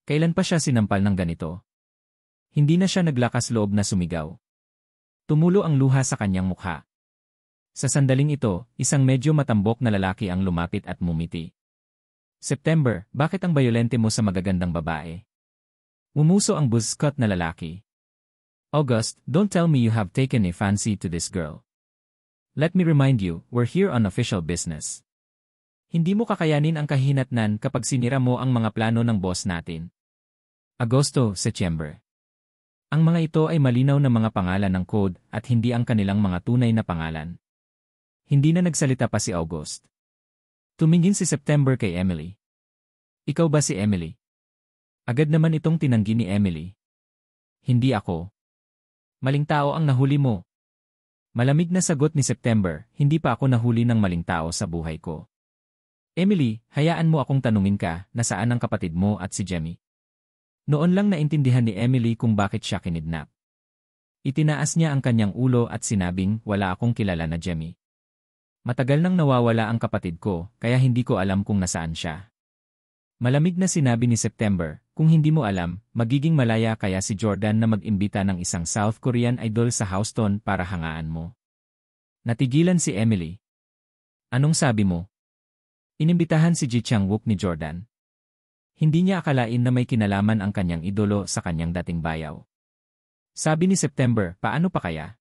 Kailan pa siya sinampal ng ganito? Hindi na siya naglakas loob na sumigaw. Tumulo ang luha sa kanyang mukha. Sa sandaling ito, isang medyo matambok na lalaki ang lumapit at mumiti. September, bakit ang bayolente mo sa magagandang babae? Umuso ang buzzcut na lalaki. August, don't tell me you have taken a fancy to this girl. Let me remind you, we're here on official business. Hindi mo kakayanin ang kahinatnan kapag sinira mo ang mga plano ng boss natin. Agosto, September. Ang mga ito ay malinaw na mga pangalan ng code at hindi ang kanilang mga tunay na pangalan. Hindi na nagsalita pa si August. Tumingin si September kay Emily. Ikaw ba si Emily? Agad naman itong tinanggi ni Emily. Hindi ako. Maling tao ang nahuli mo. Malamig na sagot ni September, hindi pa ako nahuli ng maling tao sa buhay ko. Emily, hayaan mo akong tanungin ka, nasaan ang kapatid mo at si Jemmy? Noon lang naintindihan ni Emily kung bakit siya kinidnap. Itinaas niya ang kanyang ulo at sinabing, wala akong kilala na Jemmy. Matagal nang nawawala ang kapatid ko, kaya hindi ko alam kung nasaan siya. Malamig na sinabi ni September, kung hindi mo alam, magiging malaya kaya si Jordan na mag-imbita ng isang South Korean idol sa Houston para hangaan mo. Natigilan si Emily. Anong sabi mo? Inimbitahan si Ji Chang-wook ni Jordan. Hindi niya akalain na may kinalaman ang kanyang idolo sa kanyang dating bayaw. Sabi ni September, paano pa kaya?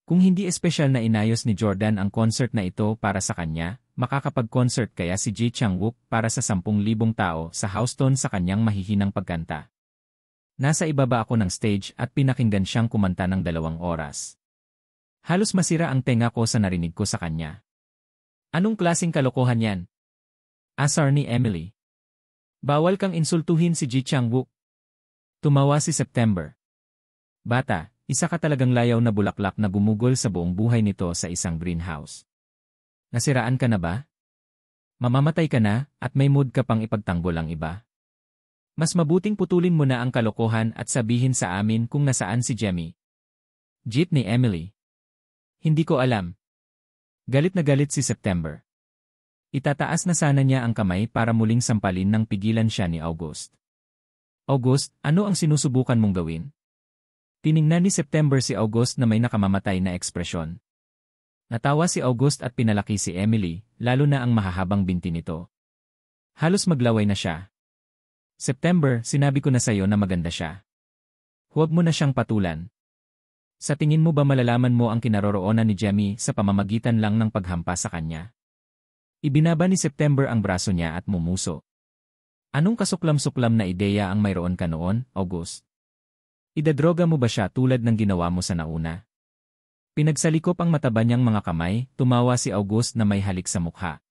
Kung hindi espesyal na inayos ni Jordan ang concert na ito para sa kanya, makakapag-concert kaya si Ji Chang-wook para sa 10,000 tao sa Houston sa kanyang mahihinang pagkanta. Nasa ibaba ako ng stage at pinakinggan siyang kumanta ng 2 oras. Halos masira ang tenga ko sa narinig ko sa kanya. Anong klaseng kalokohan yan? Asar ni Emily. Bawal kang insultuhin si Ji Chang-wook. Tumawa si September. Bata, isa ka talagang layaw na bulaklak na gumugol sa buong buhay nito sa isang greenhouse. Nasiraan ka na ba? Mamamatay ka na at may mood ka pang ipagtanggol ang iba. Mas mabuting putulin mo na ang kalokohan at sabihin sa amin kung nasaan si Jemmy. Jeep ni Emily. Hindi ko alam. Galit na galit si September. Itataas na sana niya ang kamay para muling sampalin nang pigilan siya ni August. August, ano ang sinusubukan mong gawin? Tiningnan ni September si August na may nakamamatay na ekspresyon. Natawa si August at pinalaki si Emily, lalo na ang mahahabang binti nito. Halos maglaway na siya. September, sinabi ko na sa'yo na maganda siya. Huwag mo na siyang patulan. Sa tingin mo ba malalaman mo ang kinaroroonan ni Jemmy sa pamamagitan lang ng paghampas sa kanya? Ibinaba ni September ang braso niya at mumuso. Anong kasuklam-suklam na ideya ang mayroon ka noon, August? Idadroga mo ba siya tulad ng ginawa mo sa nauna? Pinagsalikop ang mataba niyang mga kamay, tumawa si August na may halik sa mukha.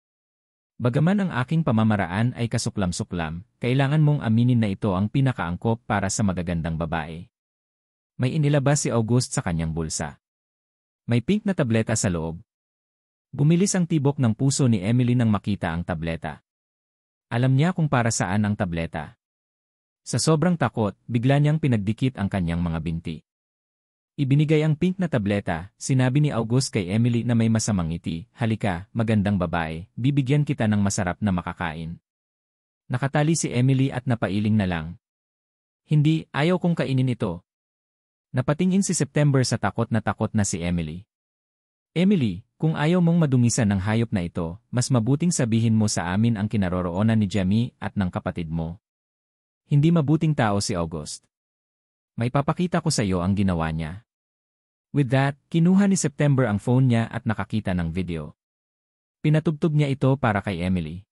Bagaman ang aking pamamaraan ay kasuklam-suklam, kailangan mong aminin na ito ang pinakaangkop para sa magagandang babae. May inilabas si August sa kanyang bulsa. May pink na tableta sa loob. Bumilis ang tibok ng puso ni Emily nang makita ang tableta. Alam niya kung para saan ang tableta. Sa sobrang takot, bigla niyang pinagdikit ang kanyang mga binti. Ibinigay ang pink na tableta, sinabi ni August kay Emily na may masamang ngiti, "Halika, magandang babae, bibigyan kita ng masarap na makakain." Nakatali si Emily at napailing na lang. "Hindi, ayaw kong kainin ito." Napatingin si September sa takot na si Emily. "Emily, kung ayaw mong madumisan ng hayop na ito, mas mabuting sabihin mo sa amin ang kinaroroonan ni Jamie at ng kapatid mo." Hindi mabuting tao si August. May papakita ko sa iyo ang ginawa niya. With that, kinuha ni September ang phone niya at nakakita ng video. Pinatugtog niya ito para kay Emily.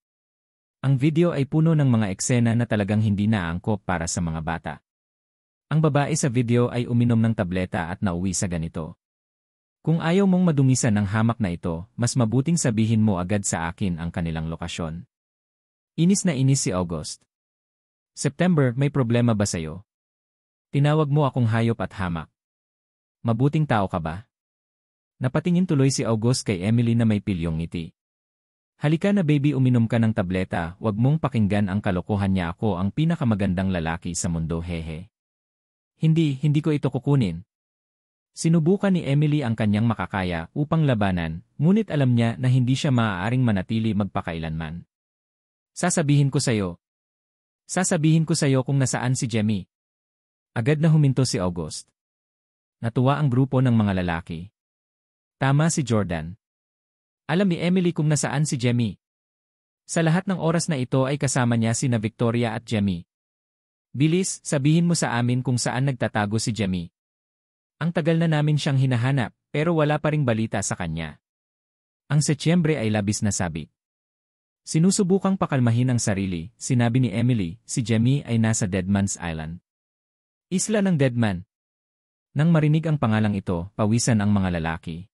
Ang video ay puno ng mga eksena na talagang hindi naangkop para sa mga bata. Ang babae sa video ay uminom ng tableta at nauwi sa ganito. "Kung ayaw mong madumisan ng hamak na ito, mas mabuting sabihin mo agad sa akin ang kanilang lokasyon." Inis na inis si August. "September, may problema ba sa'yo? Tinawag mo akong hayop at hamak. Mabuting tao ka ba?" Napatingin tuloy si August kay Emily na may pilyong ngiti. "Halika na baby, uminom ka ng tableta, wag mong pakinggan ang kalokohan niya, ako ang pinakamagandang lalaki sa mundo, hehe." Hindi ko ito kukunin." Sinubukan ni Emily ang kanyang makakaya upang labanan, ngunit alam niya na hindi siya maaaring manatili magpakailanman. Sasabihin ko sa'yo kung nasaan si Jamie." Agad na huminto si August. Natuwa ang grupo ng mga lalaki. Tama si Jordan. Alam ni Emily kung nasaan si Jamie. Sa lahat ng oras na ito ay kasama niya sina Victoria at Jamie. "Bilis, sabihin mo sa amin kung saan nagtatago si Jamie. Ang tagal na namin siyang hinahanap, pero wala pa ring balita sa kanya." Ang Setyembre ay labis na sabik. Sinusubukang pakalmahin ang sarili, sinabi ni Emily, si Jamie ay nasa Deadman's Island. Isla ng Deadman. Nang marinig ang pangalang ito, pawisan ang mga lalaki.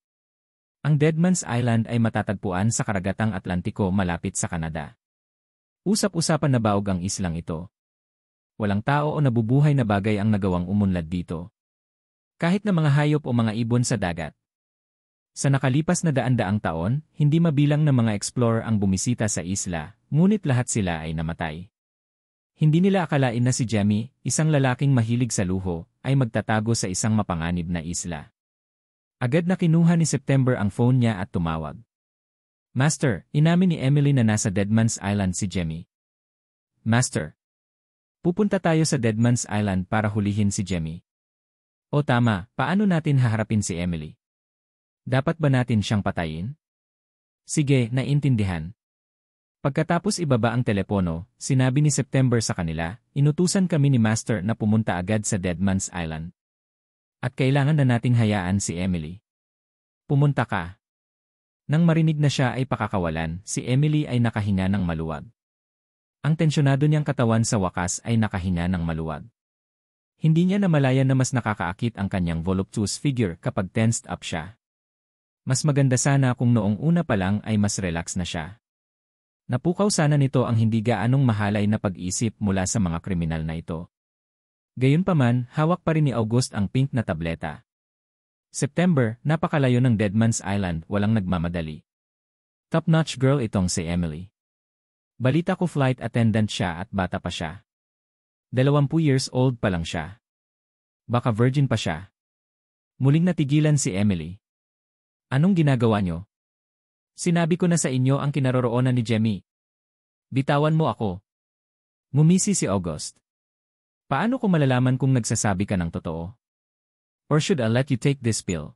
Ang Deadman's Island ay matatagpuan sa karagatang Atlantiko malapit sa Canada. Usap-usapan na baog ang islang ito. Walang tao o nabubuhay na bagay ang nagawang umunlad dito. Kahit na mga hayop o mga ibon sa dagat. Sa nakalipas na daan-daang taon, hindi mabilang na mga explorer ang bumisita sa isla, ngunit lahat sila ay namatay. Hindi nila akalain na si Jamie, isang lalaking mahilig sa luho, ay magtatago sa isang mapanganib na isla. Agad na kinuha ni September ang phone niya at tumawag. "Master, inamin ni Emily na nasa Deadman's Island si Jamie." "Master, pupunta tayo sa Deadman's Island para hulihin si Jamie." "O tama, paano natin haharapin si Emily? Dapat ba natin siyang patayin?" "Sige, naintindihan." Pagkatapos ibaba ang telepono, sinabi ni September sa kanila, "Inutusan kami ni Master na pumunta agad sa Deadman's Island. At kailangan na nating hayaan si Emily. Pumunta ka." Nang marinig na siya ay pakakawalan, si Emily ay nakahinga ng maluwag. Ang tensyonado niyang katawan sa wakas ay nakahinga ng maluwag. Hindi niya namalayan na mas nakakaakit ang kanyang voluptuous figure kapag tensed up siya. Mas maganda sana kung noong una pa lang ay mas relax na siya. Napukaw sana nito ang hindi gaanong mahalay na pag-isip mula sa mga kriminal na ito. Gayunpaman, hawak pa rin ni August ang pink na tableta. September, napakalayo ng Deadman's Island, walang nagmamadali. Top-notch girl itong si Emily. Balita ko flight attendant siya at bata pa siya. 20 years old pa lang siya. Baka virgin pa siya. Muling natigilan si Emily. "Anong ginagawa niyo? Sinabi ko na sa inyo ang kinaroroonan ni Jamie. Bitawan mo ako." Ngumisi si August. "Paano ko malalaman kung nagsasabi ka ng totoo? Or should I let you take this pill?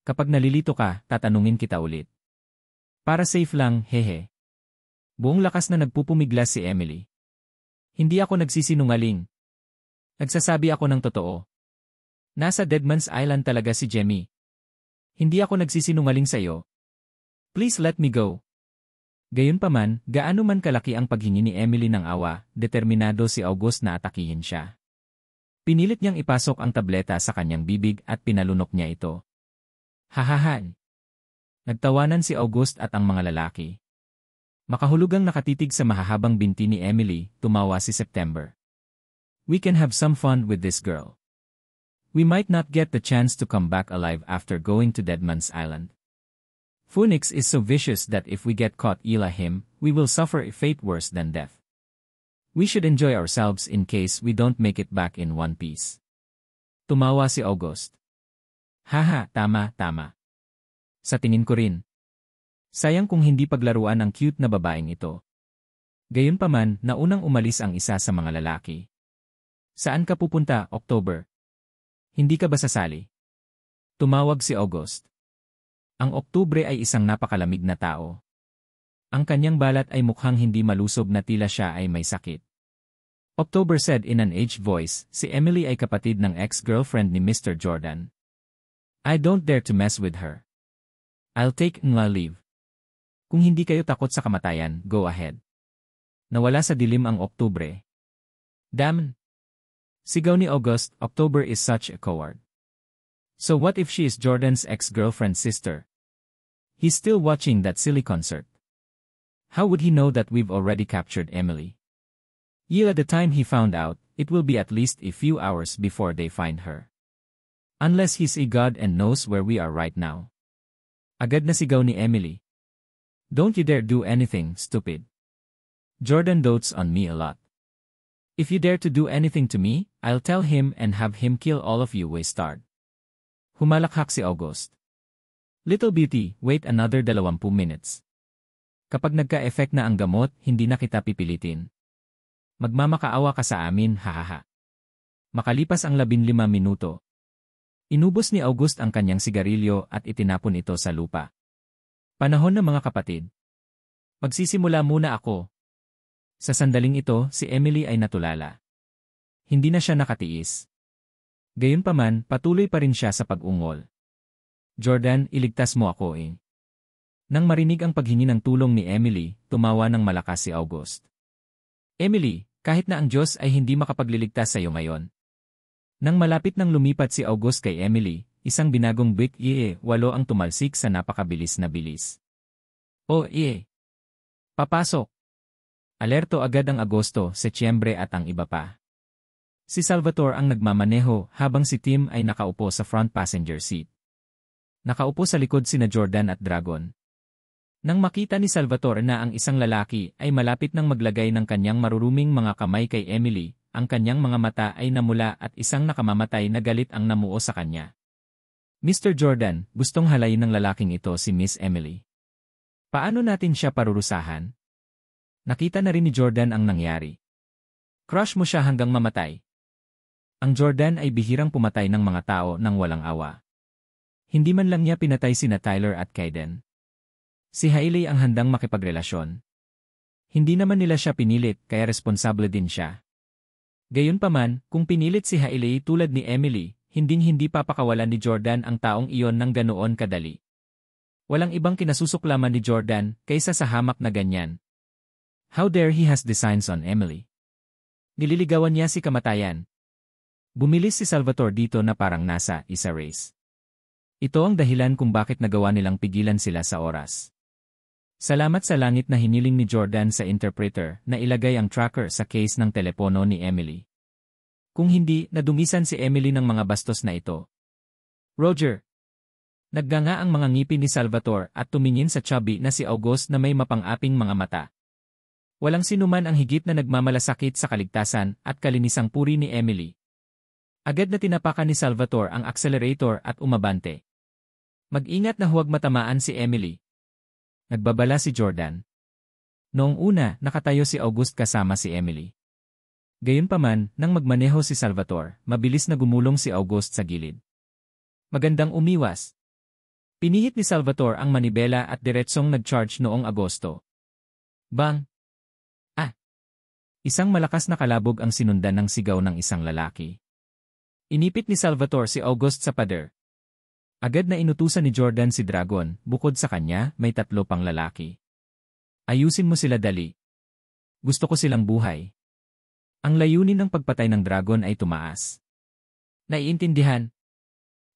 Kapag nalilito ka, tatanungin kita ulit. Para safe lang, hehe." Buong lakas na nagpupumiglas si Emily. "Hindi ako nagsisinungaling. Nagsasabi ako ng totoo. Nasa Deadman's Island talaga si Jamie. Hindi ako nagsisinungaling sa iyo. Please let me go." Gayunpaman, gaano man kalaki ang paghingi ni Emily ng awa, determinado si August na atakihin siya. Pinilit niyang ipasok ang tableta sa kanyang bibig at pinalunok niya ito. Hahahan! Nagtawanan si August at ang mga lalaki. Makahulugang nakatitig sa mahahabang binti ni Emily, tumawa si September. We can have some fun with this girl. We might not get the chance to come back alive after going to Deadman's Island. Phoenix is so vicious that if we get caught him, we will suffer a fate worse than death. We should enjoy ourselves in case we don't make it back in one piece. Tumawa si August. Haha, tama. Sa tingin ko rin. Sayang kung hindi paglaruan ang cute na babaeng ito. Gayunpaman, naunang umalis ang isa sa mga lalaki. Saan ka pupunta, October? Hindi ka ba sasali? Tumawag si August. Ang Oktubre ay isang napakalamig na tao. Ang kanyang balat ay mukhang hindi malusog na tila siya ay may sakit. October said in an aged voice, si Emily ay kapatid ng ex-girlfriend ni Mr. Jordan. I don't dare to mess with her. I'll take leave. Kung hindi kayo takot sa kamatayan, go ahead. Nawala sa dilim ang Oktubre. Damn! Sigaw ni August, October is such a coward. So what if she is Jordan's ex-girlfriend's sister? He's still watching that silly concert. How would he know that we've already captured Emily? At the time he found out, it will be at least a few hours before they find her. Unless he's a god and knows where we are right now. Agad na sigaw ni Emily. Don't you dare do anything, stupid. Jordan dotes on me a lot. If you dare to do anything to me, I'll tell him and have him kill all of you wasted. Humalakhak si August. Little beauty, wait another 20 minutes. Kapag nagka-effect na ang gamot, hindi na kita pipilitin. Magmamakaawa ka sa amin, hahaha. Makalipas ang 15 minuto. Inubos ni August ang kanyang sigarilyo at itinapon ito sa lupa. Panahon na mga kapatid. Magsisimula muna ako. Sa sandaling ito, si Emily ay natulala. Hindi na siya nakatiis. Gayunpaman, patuloy pa rin siya sa pag-ungol. Jordan, iligtas mo ako eh. Nang marinig ang paghingi ng tulong ni Emily, tumawa ng malakas si August. Emily, kahit na ang Diyos ay hindi makapagliligtas sa iyo ngayon. Nang malapit nang lumipat si August kay Emily, isang binagong Bic 8 ang tumalsik sa napakabilis na bilis. Papasok! Alerto agad ang Agosto, Setyembre at ang iba pa. Si Salvatore ang nagmamaneho habang si Tim ay nakaupo sa front passenger seat. Nakaupo sa likod sina Jordan at Dragon. Nang makita ni Salvatore na ang isang lalaki ay malapit nang maglagay ng kanyang maruruming mga kamay kay Emily, ang kanyang mga mata ay namula at isang nakamamatay na galit ang namuo sa kanya. Mr. Jordan, gustong halayin ng lalaking ito si Miss Emily. Paano natin siya parurusahan? Nakita na rin ni Jordan ang nangyari. Crush mo siya hanggang mamatay. Ang Jordan ay bihirang pumatay ng mga tao nang walang awa. Hindi man lang niya pinatay sina Tyler at Kaiden. Si Hailey ang handang makipagrelasyon. Hindi naman nila siya pinilit kaya responsable din siya. Gayunpaman, kung pinilit si Hailey tulad ni Emily, hinding-hindi papakawalan ni Jordan ang taong iyon ng ganoon kadali. Walang ibang kinasusuklaman ni Jordan kaysa sa hamak na ganyan. How dare he has designs on Emily. Nililigawan niya si kamatayan. Bumilis si Salvatore dito na parang nasa isa race. Ito ang dahilan kung bakit nagawa nilang pigilan sila sa oras. Salamat sa langit na hiniling ni Jordan sa interpreter na ilagay ang tracker sa case ng telepono ni Emily. Kung hindi, nadumisan si Emily ng mga bastos na ito. Roger! Nagganga ang mga ngipin ni Salvatore at tumingin sa chubby na si August na may mapang-aping mga mata. Walang sinuman ang higit na nagmamalasakit sa kaligtasan at kalinisang puri ni Emily. Agad na tinapakan ni Salvatore ang accelerator at umabante. Mag-ingat na huwag matamaan si Emily. Nagbabala si Jordan. Noong una, nakatayo si August kasama si Emily. Gayunpaman, nang magmaneho si Salvatore, mabilis na gumulong si August sa gilid. Magandang umiwas. Pinihit ni Salvatore ang manibela at diretsong nag-charge noong Agosto. Bang! Isang malakas na kalabog ang sinundan ng sigaw ng isang lalaki. Inipit ni Salvatore si August sa pader. Agad na inutusan ni Jordan si Dragon, bukod sa kanya, may 3 pang lalaki. Ayusin mo sila dali. Gusto ko silang buhay. Ang layunin ng pagpatay ng dragon ay tumaas. Naiintindihan?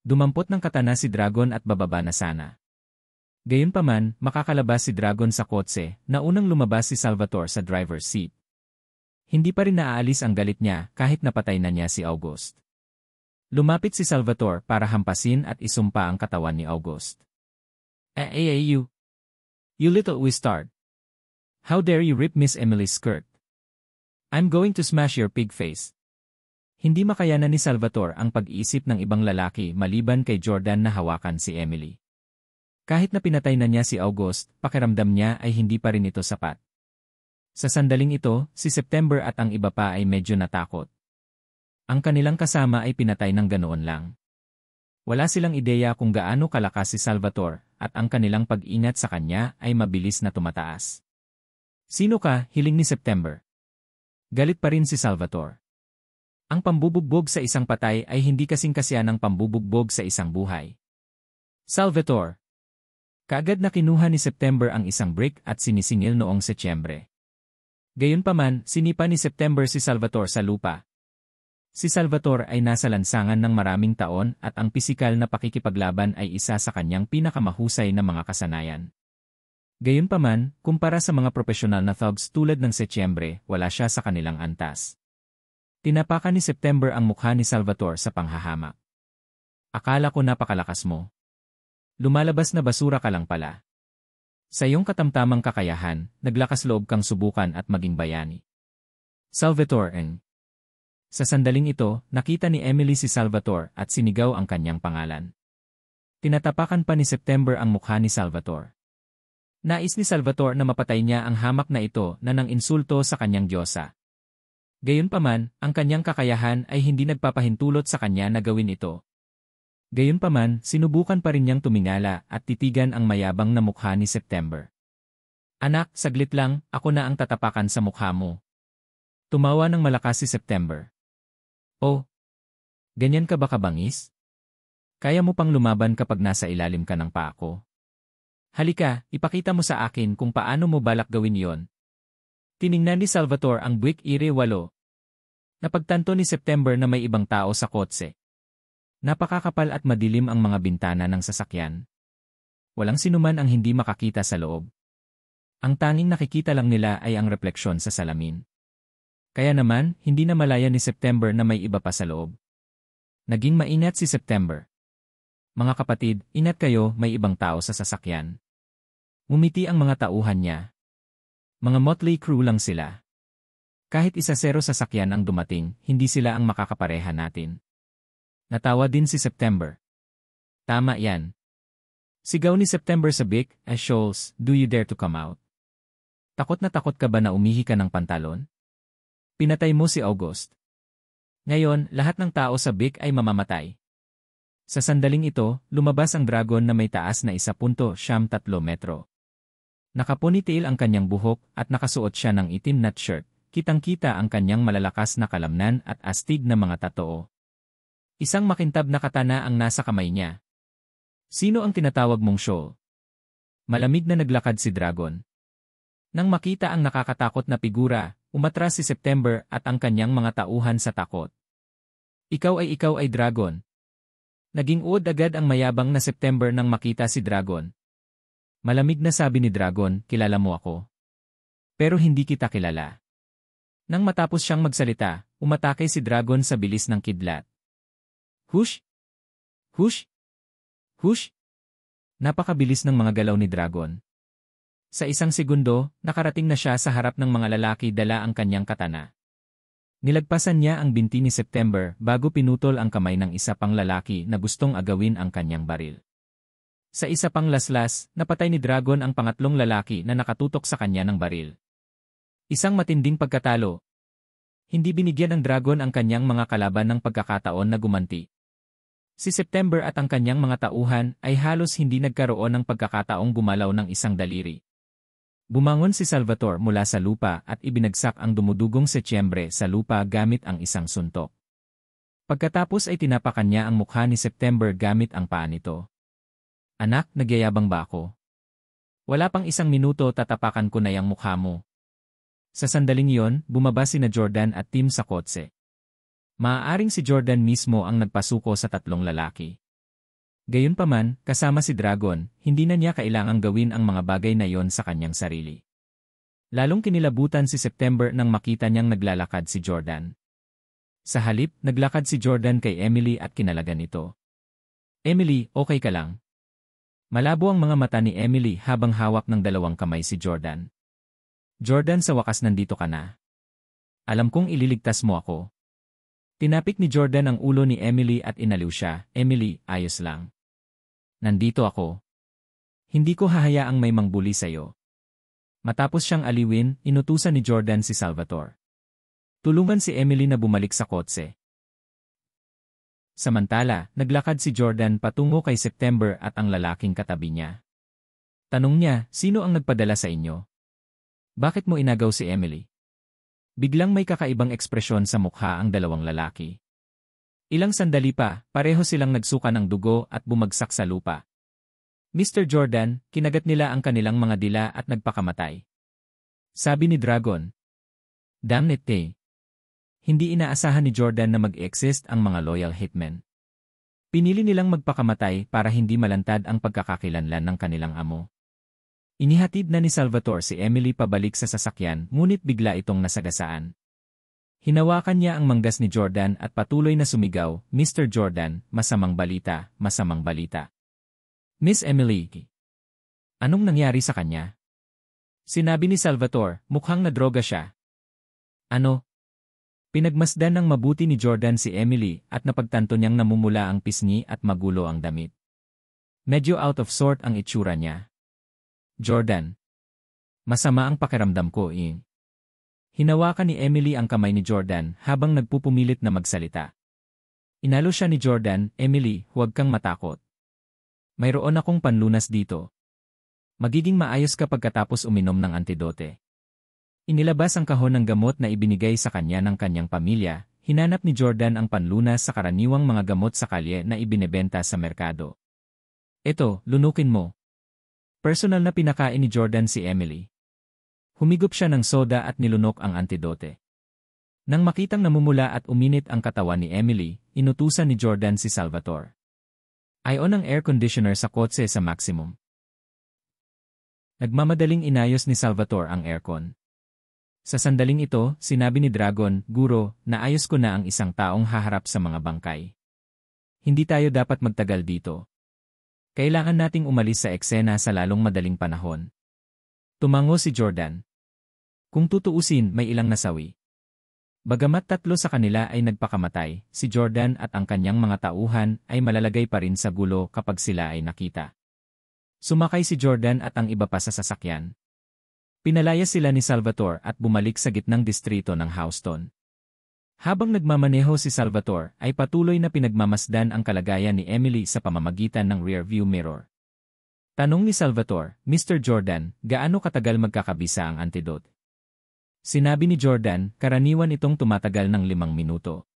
Dumampot ng katana si Dragon at bababa na sana. Gayunpaman, makakalabas si Dragon sa kotse na unang lumabas si Salvatore sa driver's seat. Hindi pa rin naaalis ang galit niya kahit napatay na niya si August. Lumapit si Salvatore para hampasin at isumpa ang katawan ni August. You little wizard. How dare you rip Miss Emily's skirt? I'm going to smash your pig face. Hindi makayanan ni Salvatore ang pag-iisip ng ibang lalaki maliban kay Jordan na hawakan si Emily. Kahit na pinatay na niya si August, pakiramdam niya ay hindi pa rin ito sapat. Sa sandaling ito, si September at ang iba pa ay medyo natakot. Ang kanilang kasama ay pinatay ng ganoon lang. Wala silang ideya kung gaano kalakas si Salvatore at ang kanilang pag-ingat sa kanya ay mabilis na tumataas. Sino ka? Hiling ni September. Galit pa rin si Salvatore. Ang pambubugbog sa isang patay ay hindi kasing-kasya ng pambubugbog sa isang buhay. Salvatore. Kaagad na kinuha ni September ang isang brick at sinisingil noong Setyembre. Gayunpaman, sinipa ni September si Salvatore sa lupa. Si Salvatore ay nasa lansangan ng maraming taon at ang pisikal na pakikipaglaban ay isa sa kanyang pinakamahusay na mga kasanayan. Gayunpaman, kumpara sa mga profesional na thugs tulad ng Setyembre, wala siya sa kanilang antas. Tinapakan ni September ang mukha ni Salvatore sa panghahamak. Akala ko napakalakas mo. Lumalabas na basura ka lang pala. Sa iyong katamtamang kakayahan, naglakas loob kang subukan at maging bayani. Salvatore. Sa sandaling ito, nakita ni Emily si Salvatore at sinigaw ang kanyang pangalan. Tinatapakan pa ni September ang mukha ni Salvatore. Nais ni Salvatore na mapatay niya ang hamak na ito na nang insulto sa kanyang diyosa. Gayunpaman, ang kanyang kakayahan ay hindi nagpapahintulot sa kanya na gawin ito. Gayunpaman, sinubukan pa rin niyang tumingala at titigan ang mayabang na mukha ni September. Anak, saglit lang, ako na ang tatapakan sa mukha mo. Tumawa ng malakas si September. Oh, ganyan ka ba kabangis? Kaya mo pang lumaban kapag nasa ilalim ka ng paa ko? Halika, ipakita mo sa akin kung paano mo balak gawin yon. Tiningnan ni Salvatore ang buwik ire 8. Napagtanto ni September na may ibang tao sa kotse. Napakakapal at madilim ang mga bintana ng sasakyan. Walang sinuman ang hindi makakita sa loob. Ang tanging nakikita lang nila ay ang refleksyon sa salamin. Kaya naman, hindi na malaya ni September na may iba pa sa loob. Naging mainat si September. Mga kapatid, ingat kayo, may ibang tao sa sasakyan. Umiti ang mga tauhan niya. Mga motley crew lang sila. Kahit 1-0 sasakyan ang dumating, hindi sila ang makakapareha natin. Natawa din si September. Tama yan. Sigaw ni September sa Vic, Shoals, do you dare to come out? Takot na takot ka ba na umihi ka ng pantalon? Pinatay mo si August. Ngayon, lahat ng tao sa Vic ay mamamatay. Sa sandaling ito, lumabas ang dragon na may taas na 1.3 metro. Nakaponytail ang kanyang buhok at nakasuot siya ng itim na shirt. Kitang-kita ang kanyang malalakas na kalamnan at astig na mga tatoo. Isang makintab na katana ang nasa kamay niya. Sino ang tinatawag mong Shoal? Malamig na naglakad si Dragon. Nang makita ang nakakatakot na figura, umatras si September at ang kanyang mga tauhan sa takot. Ikaw ay Dragon. Naging uod agad ang mayabang na September nang makita si Dragon. Malamig na sabi ni Dragon, kilala mo ako. Pero hindi kita kilala. Nang matapos siyang magsalita, umatake si Dragon sa bilis ng kidlat. Hush! Hush! Hush! Napakabilis ng mga galaw ni Dragon. Sa 1 segundo, nakarating na siya sa harap ng mga lalaki dala ang kanyang katana. Nilagpasan niya ang binti ni September bago pinutol ang kamay ng isa pang lalaki na gustong agawin ang kanyang baril. Sa isa pang laslas, napatay ni Dragon ang pangatlong lalaki na nakatutok sa kanya ng baril. Isang matinding pagkatalo. Hindi binigyan ng Dragon ang kanyang mga kalaban ng pagkakataon na gumanti. Si September at ang kanyang mga tauhan ay halos hindi nagkaroon ng pagkakataong gumalaw ng isang daliri. Bumangon si Salvatore mula sa lupa at ibinagsak ang dumudugong Setyembre sa lupa gamit ang isang suntok. Pagkatapos ay tinapakan niya ang mukha ni September gamit ang paa nito. Anak, nagyayabang ba ako? Wala pang isang minuto tatapakan ko na yang mukha mo. Sa sandaling iyon, bumaba sina Jordan at Tim sa kotse. Maaaring si Jordan mismo ang nagpasuko sa tatlong lalaki. Gayunpaman, kasama si Dragon, hindi na niya kailangang gawin ang mga bagay na iyon sa kanyang sarili. Lalong kinilabutan si September nang makita niyang naglalakad si Jordan. Sa halip, naglakad si Jordan kay Emily at kinalagan ito. Emily, okay ka lang? Malabo ang mga mata ni Emily habang hawak ng dalawang kamay si Jordan. Jordan, sa wakas nandito ka na. Alam kong ililigtas mo ako. Tinapik ni Jordan ang ulo ni Emily at inaliw siya. Emily, ayos lang. Nandito ako. Hindi ko hahayaang may mangbuli sa'yo. Matapos siyang aliwin, inutusan ni Jordan si Salvatore. Tulungan si Emily na bumalik sa kotse. Samantala, naglakad si Jordan patungo kay September at ang lalaking katabi niya. Tanong niya, sino ang nagpadala sa inyo? Bakit mo inagaw si Emily? Biglang may kakaibang ekspresyon sa mukha ang dalawang lalaki. Ilang sandali pa, pareho silang nagsuka ng dugo at bumagsak sa lupa. Mr. Jordan, kinagat nila ang kanilang mga dila at nagpakamatay. Sabi ni Dragon. Damn it, eh. Hindi inaasahan ni Jordan na mag-exist ang mga loyal hitmen. Pinili nilang magpakamatay para hindi malantad ang pagkakakilanlan ng kanilang amo. Inihatid na ni Salvatore si Emily pabalik sa sasakyan ngunit bigla itong nasagasaan. Hinawakan niya ang manggas ni Jordan at patuloy na sumigaw, Mr. Jordan, masamang balita, masamang balita. Miss Emily. Anong nangyari sa kanya? Sinabi ni Salvatore, mukhang nadroga siya. Ano? Pinagmasdan ng mabuti ni Jordan si Emily at napagtanto niyang namumula ang pisngi at magulo ang damit. Medyo out of sort ang itsura niya. Jordan. Masama ang pakiramdam ko, eh. Hinawakan ni Emily ang kamay ni Jordan habang nagpupumilit na magsalita. Inalo siya ni Jordan, Emily, huwag kang matakot. Mayroon akong panlunas dito. Magiging maayos ka pagkatapos uminom ng antidote. Inilabas ang kahon ng gamot na ibinigay sa kanya ng kanyang pamilya, hinanap ni Jordan ang panlunas sa karaniwang mga gamot sa kalye na ibinebenta sa merkado. Eto, lunukin mo. Personal na pinakain ni Jordan si Emily. Humigop siya ng soda at nilunok ang antidote. Nang makitang namumula at uminit ang katawan ni Emily, inutusan ni Jordan si Salvatore. Ay-on ang air conditioner sa kotse sa maximum. Nagmamadaling inayos ni Salvatore ang aircon. Sa sandaling ito, sinabi ni Dragon, Guro, naayos ko na ang isang taong haharap sa mga bangkay. Hindi tayo dapat magtagal dito. Kailangan nating umalis sa eksena sa lalong madaling panahon. Tumango si Jordan. Kung tutuusin, may ilang nasawi. Bagamat tatlo sa kanila ay nagpakamatay, si Jordan at ang kanyang mga tauhan ay malalagay pa rin sa gulo kapag sila ay nakita. Sumakay si Jordan at ang iba pa sa sasakyan. Pinalayas sila ni Salvatore at bumalik sa gitnang distrito ng Houston. Habang nagmamaneho si Salvatore ay patuloy na pinagmamasdan ang kalagayan ni Emily sa pamamagitan ng rearview mirror. Tanong ni Salvatore, Mr. Jordan, gaano katagal magkakabisa ang antidote? Sinabi ni Jordan, karaniwan itong tumatagal ng 5 minuto.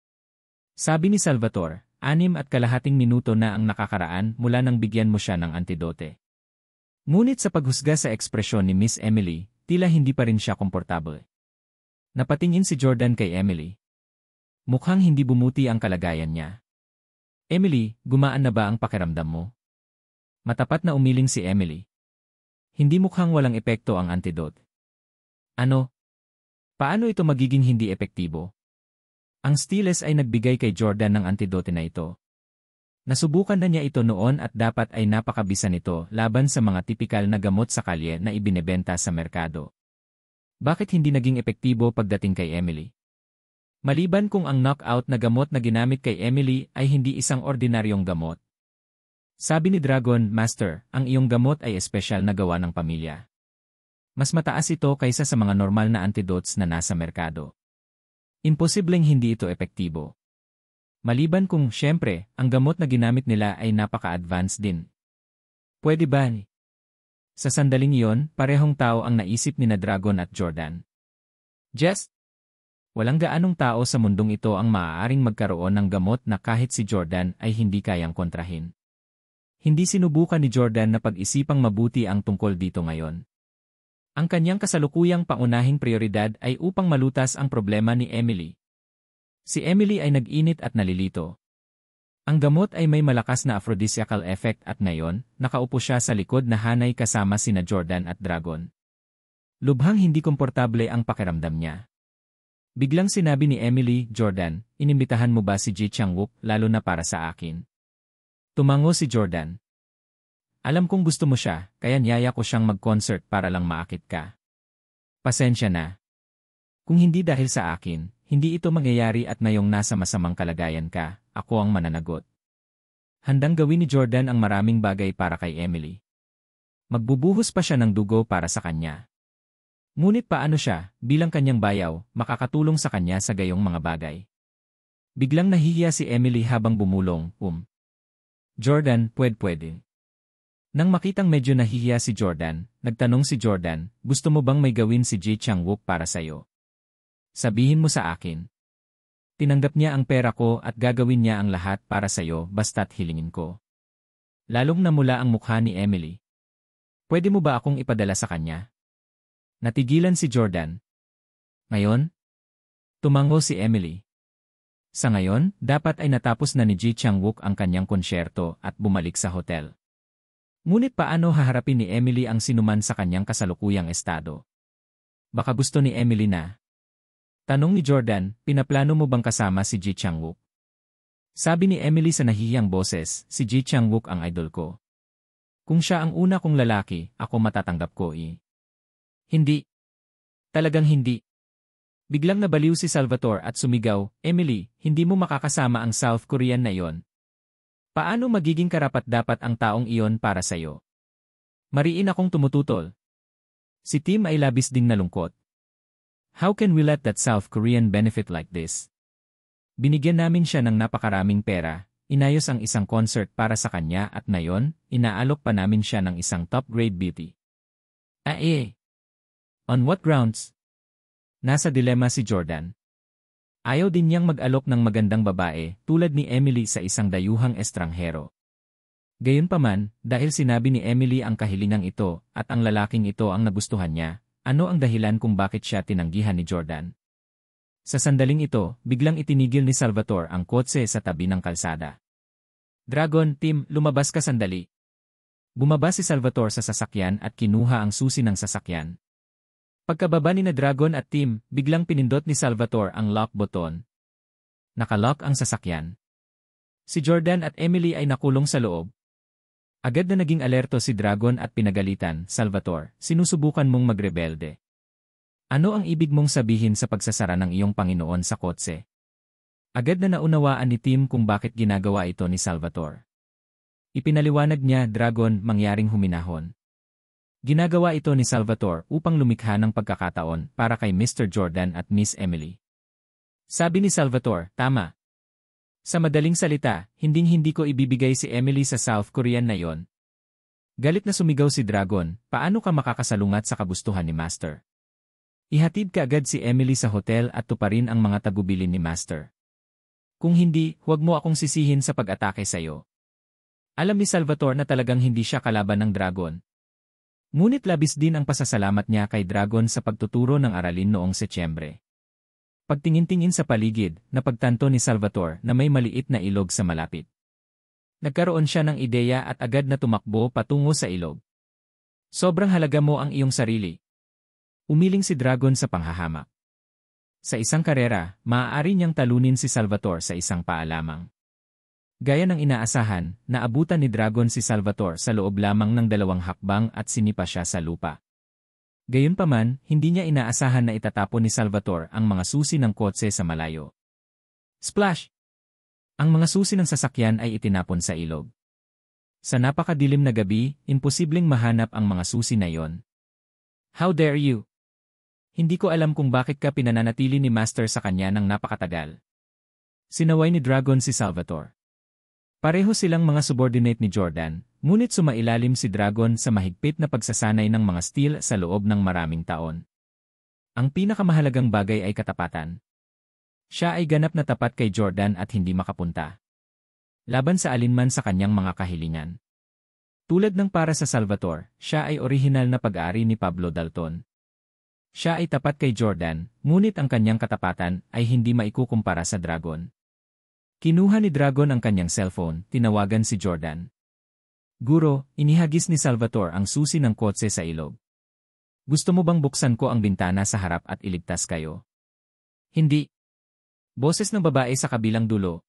Sabi ni Salvatore, 6.5 minuto na ang nakakaraan mula nang bigyan mo siya ng antidote. Ngunit sa paghusga sa ekspresyon ni Miss Emily, tila hindi pa rin siya komportable. Napatingin si Jordan kay Emily. Mukhang hindi bumuti ang kalagayan niya. Emily, gumaan na ba ang pakiramdam mo? Matapat na umiling si Emily. Hindi mukhang walang epekto ang antidote. Ano? Paano ito magiging hindi epektibo? Ang Stiles ay nagbigay kay Jordan ng antidote na ito. Nasubukan na niya ito noon at dapat ay napakabisa nito laban sa mga tipikal na gamot sa kalye na ibinebenta sa merkado. Bakit hindi naging epektibo pagdating kay Emily? Maliban kung ang knockout na gamot na ginamit kay Emily ay hindi isang ordinaryong gamot. Sabi ni Dragon, Master, ang iyong gamot ay espesyal na gawa ng pamilya. Mas mataas ito kaysa sa mga normal na antidotes na nasa merkado. Imposibleng hindi ito epektibo. Maliban kung, syempre, ang gamot na ginamit nila ay napaka-advanced din. Pwede ba? Sa sandaling iyon, parehong tao ang naisip ni na Dragon at Jordan. Just? Walang gaanong tao sa mundong ito ang maaaring magkaroon ng gamot na kahit si Jordan ay hindi kayang kontrahin. Hindi sinubukan ni Jordan na pag-isipang mabuti ang tungkol dito ngayon. Ang kanyang kasalukuyang pangunahing prioridad ay upang malutas ang problema ni Emily. Si Emily ay nag-init at nalilito. Ang gamot ay may malakas na aphrodisiacal effect at ngayon, nakaupo siya sa likod na hanay kasama sina Jordan at Dragon. Lubhang hindi komportable ang pakiramdam niya. Biglang sinabi ni Emily, Jordan, inimbitahan mo ba si Ji Chang-wook lalo na para sa akin? Tumango si Jordan. Alam kong gusto mo siya, kaya niyaya ko siyang mag-concert para lang maakit ka. Pasensya na. Kung hindi dahil sa akin, hindi ito mangyayari at ngayong nasa masamang kalagayan ka, ako ang mananagot. Handang gawin ni Jordan ang maraming bagay para kay Emily. Magbubuhos pa siya ng dugo para sa kanya. Ngunit paano siya, bilang kanyang bayaw, makakatulong sa kanya sa gayong mga bagay? Biglang nahihiya si Emily habang bumulong, Jordan, pwede. Nang makitang medyo nahihiya si Jordan, nagtanong si Jordan, gusto mo bang may gawin si Ji Chang-wook para sa'yo? Sabihin mo sa akin. Tinanggap niya ang pera ko at gagawin niya ang lahat para sa'yo basta't hilingin ko. Lalong namula ang mukha ni Emily. Pwede mo ba akong ipadala sa kanya? Natigilan si Jordan. Ngayon? Tumango si Emily. Sa ngayon, dapat ay natapos na ni Ji Chang-wook ang kanyang konsyerto at bumalik sa hotel. Ngunit paano haharapin ni Emily ang sinuman sa kanyang kasalukuyang estado? Baka gusto ni Emily na. Tanong ni Jordan, pinaplano mo bang kasama si Ji Chang-wook? Sabi ni Emily sa nahihiyang boses, si Ji Chang-wook ang idol ko. Kung siya ang una kong lalaki, ako matatanggap ko Hindi. Talagang hindi. Biglang nabaliw si Salvatore at sumigaw, Emily, hindi mo makakasama ang South Korean na iyon. Paano magiging karapat-dapat ang taong iyon para sa'yo? Mariin akong tumututol. Si Tim ay labis ding nalungkot. How can we let that South Korean benefit like this? Binigyan namin siya ng napakaraming pera, inayos ang isang concert para sa kanya at ngayon, inaalok pa namin siya ng isang top-grade beauty. On what grounds? Nasa dilema si Jordan. Ayaw din niyang mag-alok ng magandang babae tulad ni Emily sa isang dayuhang estranghero. Gayunpaman, dahil sinabi ni Emily ang kahilingang ito at ang lalaking ito ang nagustuhan niya, ano ang dahilan kung bakit siya tinanggihan ni Jordan? Sa sandaling ito, biglang itinigil ni Salvatore ang kotse sa tabi ng kalsada. Dragon, Tim, lumabas ka sandali. Bumaba si Salvatore sa sasakyan at kinuha ang susi ng sasakyan. Pagkababa ni na Dragon at Tim, biglang pinindot ni Salvatore ang lock button. Nakalock ang sasakyan. Si Jordan at Emily ay nakulong sa loob. Agad na naging alerto si Dragon at pinagalitan, Salvatore, sinusubukan mong magrebelde. Ano ang ibig mong sabihin sa pagsasara ng iyong Panginoon sa kotse? Agad na naunawaan ni Tim kung bakit ginagawa ito ni Salvatore. Ipinaliwanag niya, Dragon, mangyaring huminahon. Ginagawa ito ni Salvatore upang lumikha ng pagkakataon para kay Mr. Jordan at Miss Emily. Sabi ni Salvatore, tama. Sa madaling salita, hinding-hindi ko ibibigay si Emily sa South Korean na yon. Galit na sumigaw si Dragon, paano ka makakasalungat sa kagustuhan ni Master? Ihatid ka agad si Emily sa hotel at tuparin ang mga tagubilin ni Master. Kung hindi, huwag mo akong sisihin sa pag-atake sa iyo. Alam ni Salvatore na talagang hindi siya kalaban ng Dragon. Ngunit labis din ang pasasalamat niya kay Dragon sa pagtuturo ng aralin noong Setyembre. Pagtingin-tingin sa paligid, napagtanto ni Salvatore na may maliit na ilog sa malapit. Nagkaroon siya ng ideya at agad na tumakbo patungo sa ilog. Sobrang halaga mo ang iyong sarili. Umiling si Dragon sa panghahamak. Sa isang karera, maaari niyang talunin si Salvatore sa isang paa lamang. Gaya ng inaasahan, naabutan ni Dragon si Salvatore sa loob lamang ng 2 hakbang at sinipa siya sa lupa. Gayunpaman, hindi niya inaasahan na itatapon ni Salvatore ang mga susi ng kotse sa malayo. Splash! Ang mga susi ng sasakyan ay itinapon sa ilog. Sa napakadilim na gabi, imposibleng mahanap ang mga susi na yon. How dare you? Hindi ko alam kung bakit ka pinananatili ni Master sa kanya ng napakatagal. Sinaway ni Dragon si Salvatore. Pareho silang mga subordinate ni Jordan, ngunit sumailalim si Dragon sa mahigpit na pagsasanay ng mga steel sa loob ng maraming taon. Ang pinakamahalagang bagay ay katapatan. Siya ay ganap na tapat kay Jordan at hindi makapunta laban sa alinman sa kanyang mga kahilingan. Tulad ng para sa Salvatore, siya ay orihinal na pag-aari ni Pablo Dalton. Siya ay tapat kay Jordan, ngunit ang kanyang katapatan ay hindi maikukumpara sa Dragon. Kinuha ni Dragon ang kanyang cellphone, tinawagan si Jordan. Guro, inihagis ni Salvatore ang susi ng kotse sa ilog. Gusto mo bang buksan ko ang bintana sa harap at iligtas kayo? Hindi. Boses ng babae sa kabilang dulo,